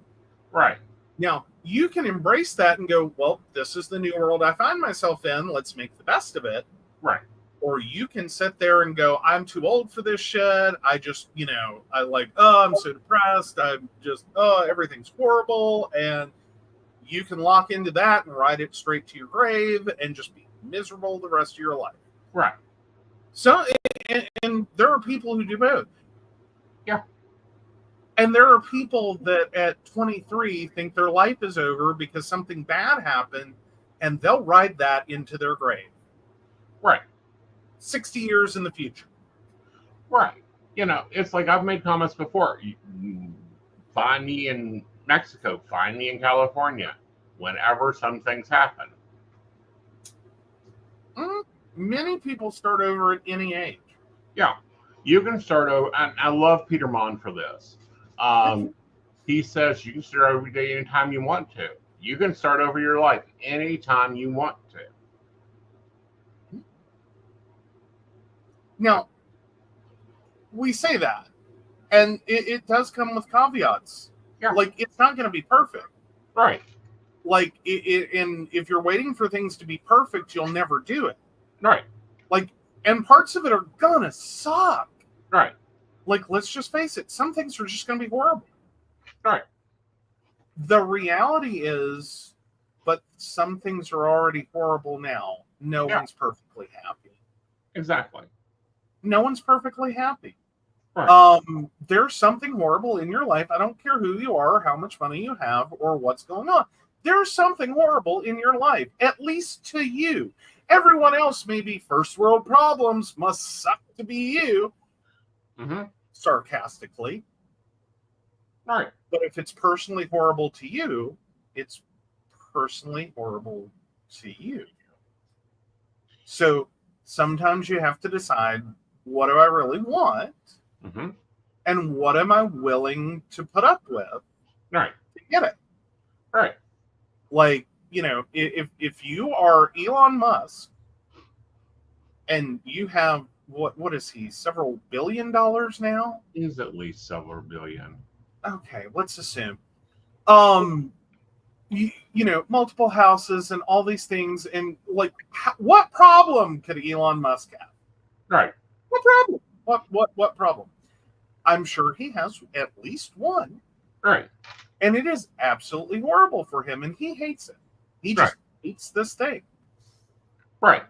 Right. Now, you can embrace that and go, well, this is the new world I find myself in. Let's make the best of it. Right. Or you can sit there and go, I'm too old for this shit. I just, I'm so depressed. I'm just, everything's horrible. And you can lock into that and ride it straight to your grave and just be miserable the rest of your life. Right. So, and there are people who do both. Yeah. And there are people that at 23 think their life is over because something bad happened, and they'll ride that into their grave. Right. 60 years in the future. Right. It's like I've made comments before. Find me in Mexico, find me in California, whenever some things happen. Many people start over at any age. Yeah. You can start over, and I love Peter Mon for this. He says you can start every day anytime you want to. You can start over your life anytime you want to. Now, we say that, and it does come with caveats. Yeah. Like, it's not going to be perfect. Right. Like, and if you're waiting for things to be perfect, you'll never do it. Right. Like, and parts of it are gonna suck. Right. Like, let's just face it, some things are just gonna be horrible. Right. The reality is, but some things are already horrible now. No one's perfectly happy. Exactly. No one's perfectly happy. Right. There's something horrible in your life. I don't care who you are, or how much money you have, or what's going on. There's something horrible in your life, at least to you. Everyone else may be first world problems, must suck to be you. Mm-hmm. Sarcastically. Right. But if it's personally horrible to you, it's personally horrible to you. So sometimes you have to decide, what do I really want? Mm-hmm. And what am I willing to put up with Right. to get it? Right. Like, if you are Elon Musk and you have what is he, several $1 billion now? He's at least several billion. Okay, let's assume. Multiple houses and all these things, and like, what problem could Elon Musk have? Right. What problem? What problem? I'm sure he has at least one. Right. And it is absolutely horrible for him, and he hates it. He just hates this thing. Right.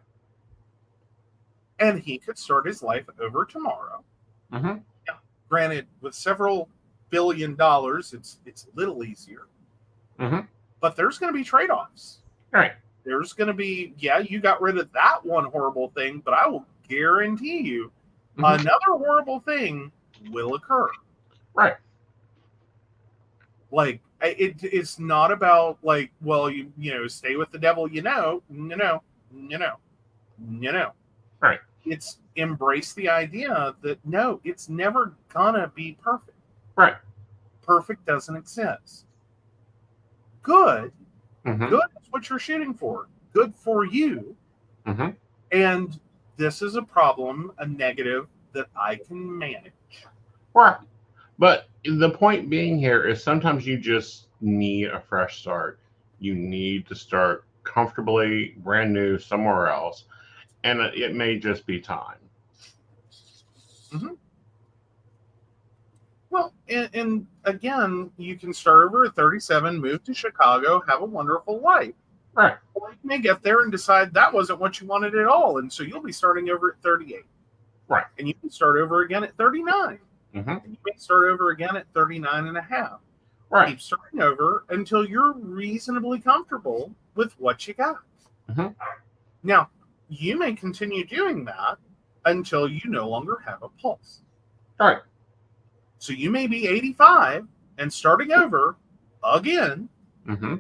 And he could start his life over tomorrow. Mm-hmm. Yeah. Granted, with several $1 billion, it's a little easier. Mm-hmm. But there's going to be trade-offs. Right. There's going to be, you got rid of that one horrible thing, but I will guarantee you another horrible thing will occur. Right. Like, it's not about like, well, stay with the devil, no. Right. It's embrace the idea that no, it's never gonna be perfect. Right. Perfect doesn't exist. Good. Mm-hmm. Good is what you're shooting for. Good for you. Mm-hmm. And this is a problem, a negative that I can manage. Right. But the point being here is sometimes you just need a fresh start. You need to start comfortably, brand new, somewhere else. And it may just be time. Mm-hmm. Well, and again, you can start over at 37, move to Chicago, have a wonderful life. Right. Or you may get there and decide that wasn't what you wanted at all. And so you'll be starting over at 38. Right. And you can start over again at 39. Mm-hmm. And you may start over again at 39 and a half. Right. Keep starting over until you're reasonably comfortable with what you got. Mm-hmm. Now, you may continue doing that until you no longer have a pulse. Right. So you may be 85 and starting over again, mm-hmm.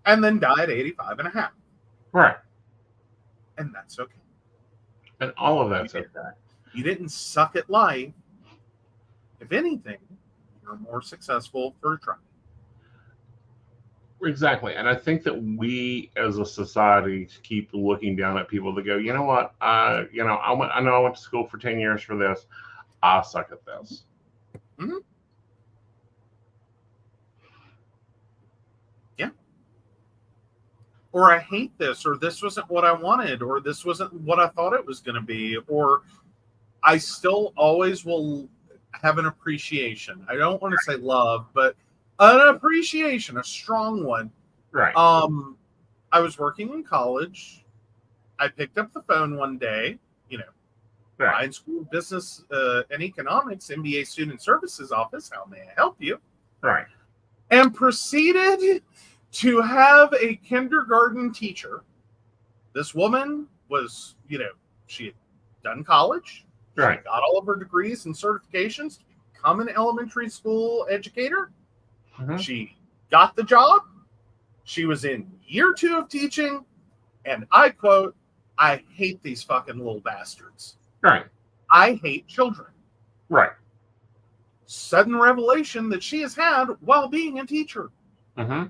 and then die at 85 and a half. Right. And that's okay. And all of that's okay. You didn't suck at life. If anything, you're more successful for trying. Exactly. And I think that we as a society keep looking down at people that go, you know what? I know I went to school for 10 years for this. I suck at this. Mm-hmm. Yeah. or I hate this, or this wasn't what I wanted, or this wasn't what I thought it was going to be, or I still always will have an appreciation. I don't want to say love, but an appreciation, a strong one. Right. I was working in college. I picked up the phone one day, Right. Ryan School of Business and Economics, MBA Student Services Office. How may I help you? Right. And proceeded to have a kindergarten teacher. This woman was, she had done college. Right. She got all of her degrees and certifications to become an elementary school educator. Mm-hmm. She got the job. She was in year 2 of teaching. And I quote, I hate these fucking little bastards. Right. I hate children. Right. Sudden revelation that she has had while being a teacher. Mm-hmm.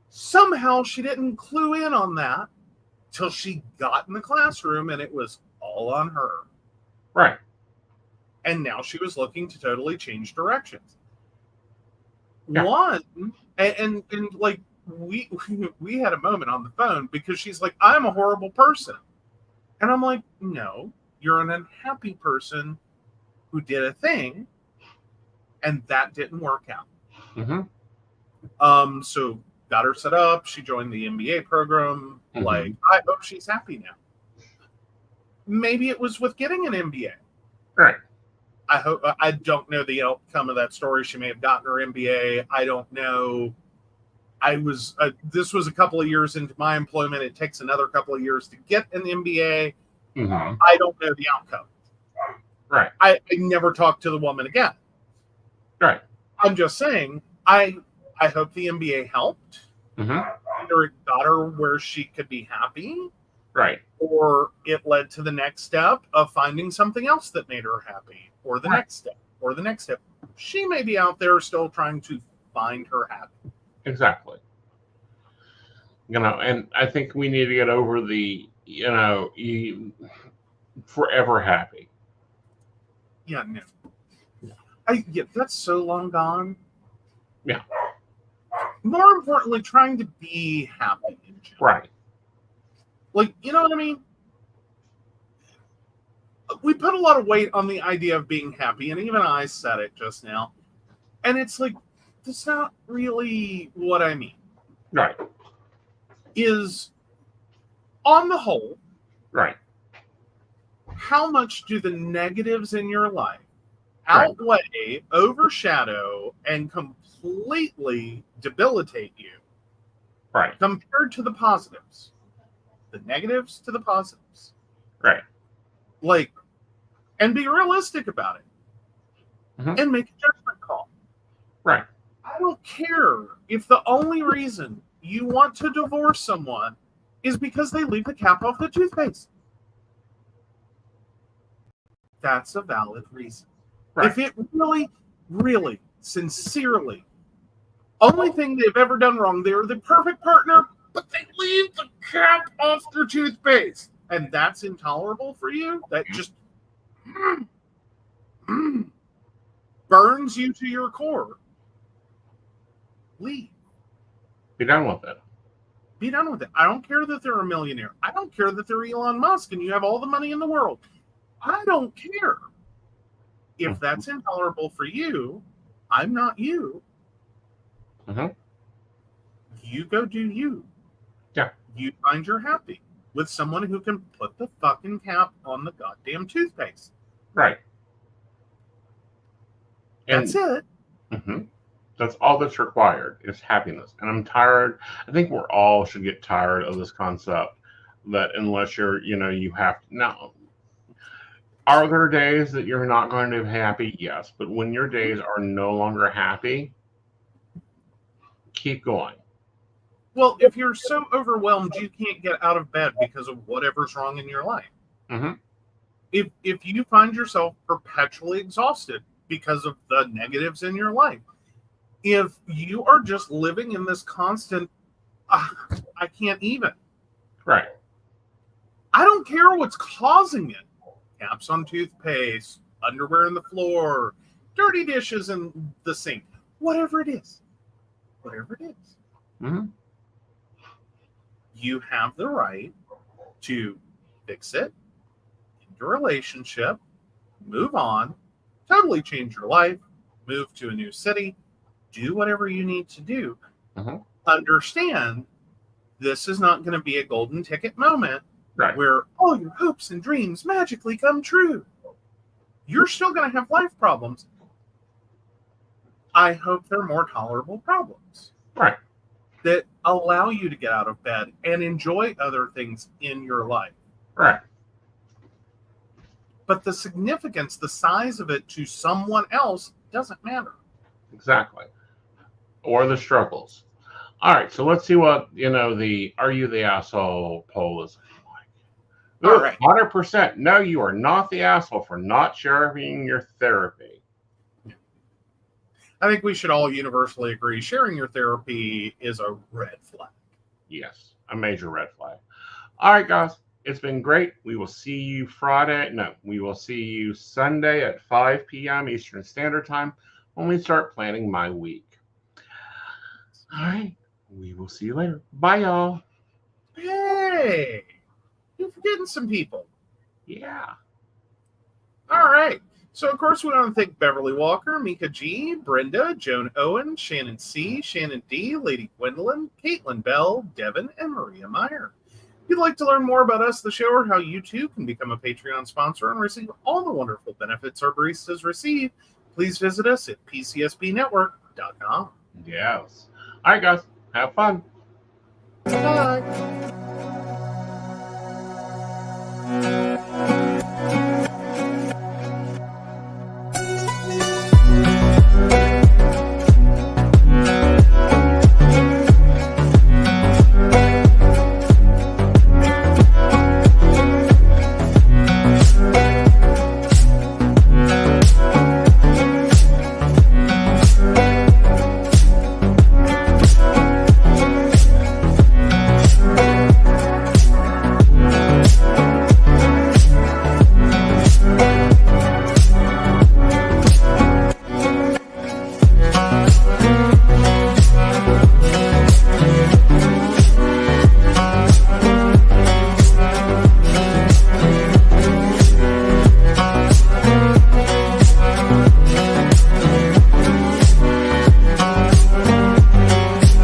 Somehow she didn't clue in on that till she got in the classroom, and it was all on her. Right. And now she was looking to totally change directions. Yeah. One, and like we had a moment on the phone because she's like, I'm a horrible person. And I'm like, no, you're an unhappy person who did a thing, and that didn't work out. Mm-hmm. So got her set up. She joined the MBA program. Mm-hmm. Like, I hope she's happy now. Maybe it was with getting an MBA. Right. I don't know the outcome of that story. She may have gotten her MBA. I don't know. This was a couple of years into my employment. It takes another couple of years to get an MBA. Mm-hmm. I don't know the outcome. Right. I never talked to the woman again. Right. I'm just saying, I hope the MBA helped. Mm-hmm. Either it got her where she could be happy, Right. or it led to the next step of finding something else that made her happy, or the next step, or the next step. She may be out there still trying to find her happy. Exactly. And I think we need to get over the, forever happy. Yeah, no. That's so long gone. Yeah. More importantly, trying to be happy in general. Right. Like, you know what I mean? We put a lot of weight on the idea of being happy, and even I said it just now. And it's like, that's not really what I mean. Right. Is, on the whole, Right. how much do the negatives in your life Right. outweigh, overshadow, and completely debilitate you Right. compared to the positives? The negatives to the positives. Right. Like, and be realistic about it. Mm-hmm. And make a judgment call. Right. I don't care if the only reason you want to divorce someone is because they leave the cap off the toothpaste. That's a valid reason. Right. If it really, really, sincerely, only thing they've ever done wrong, they're the perfect partner, but they leave the cap off their toothpaste, and that's intolerable for you, that just burns you to your core, leave. Be done with it. Be done with it. I don't care that they're a millionaire. I don't care that they're Elon Musk and you have all the money in the world. I don't care. If that's intolerable for you, I'm not you. Mm-hmm. You go do you. Yeah. You find you're happy with someone who can put the fucking cap on the goddamn toothpaste. Right. That's it. Mm-hmm. That's all that's required is happiness. And I'm tired. I think we're all should get tired of this concept that unless you're, you have to. Now, are there days that you're not going to be happy? Yes. But when your days are no longer happy, keep going. Well, if you're so overwhelmed you can't get out of bed because of whatever's wrong in your life. Mm-hmm. If you find yourself perpetually exhausted because of the negatives in your life, if you are just living in this constant, I can't even. Right. I don't care what's causing it. Caps on toothpaste, underwear on the floor, dirty dishes in the sink, whatever it is. Whatever it is. Mm-hmm. you have the right to fix it, end your relationship, move on, totally change your life, move to a new city, do whatever you need to do. Mhm. Understand this is not going to be a golden ticket moment Right. where all your hopes and dreams magically come true. You're still going to have life problems. I hope they're more tolerable problems. Right. That allow you to get out of bed and enjoy other things in your life. Right. But the significance, the size of it to someone else doesn't matter. Exactly. Or the struggles. All right, so let's see what the "Are you the asshole" poll is like. All right. 100%. No, you are not the asshole for not sharing your therapy. I think we should all universally agree sharing your therapy is a red flag. Yes, a major red flag. All right, guys, it's been great. We will see you Friday. No, we will see you Sunday at 5 p.m. Eastern Standard Time when we start planning my week. All right, we will see you later. Bye, y'all. Hey, you're forgetting some people. Yeah. All right. So, of course, we want to thank Beverly Walker, Mika G, Brenda, Joan Owen, Shannon C, Shannon D, Lady Gwendolyn, Caitlin Bell, Devin, and Maria Meyer. If you'd like to learn more about us, the show, or how you too can become a Patreon sponsor and receive all the wonderful benefits our baristas receive, please visit us at pcsbnetwork.com. Yes. All right, guys. Have fun. Bye.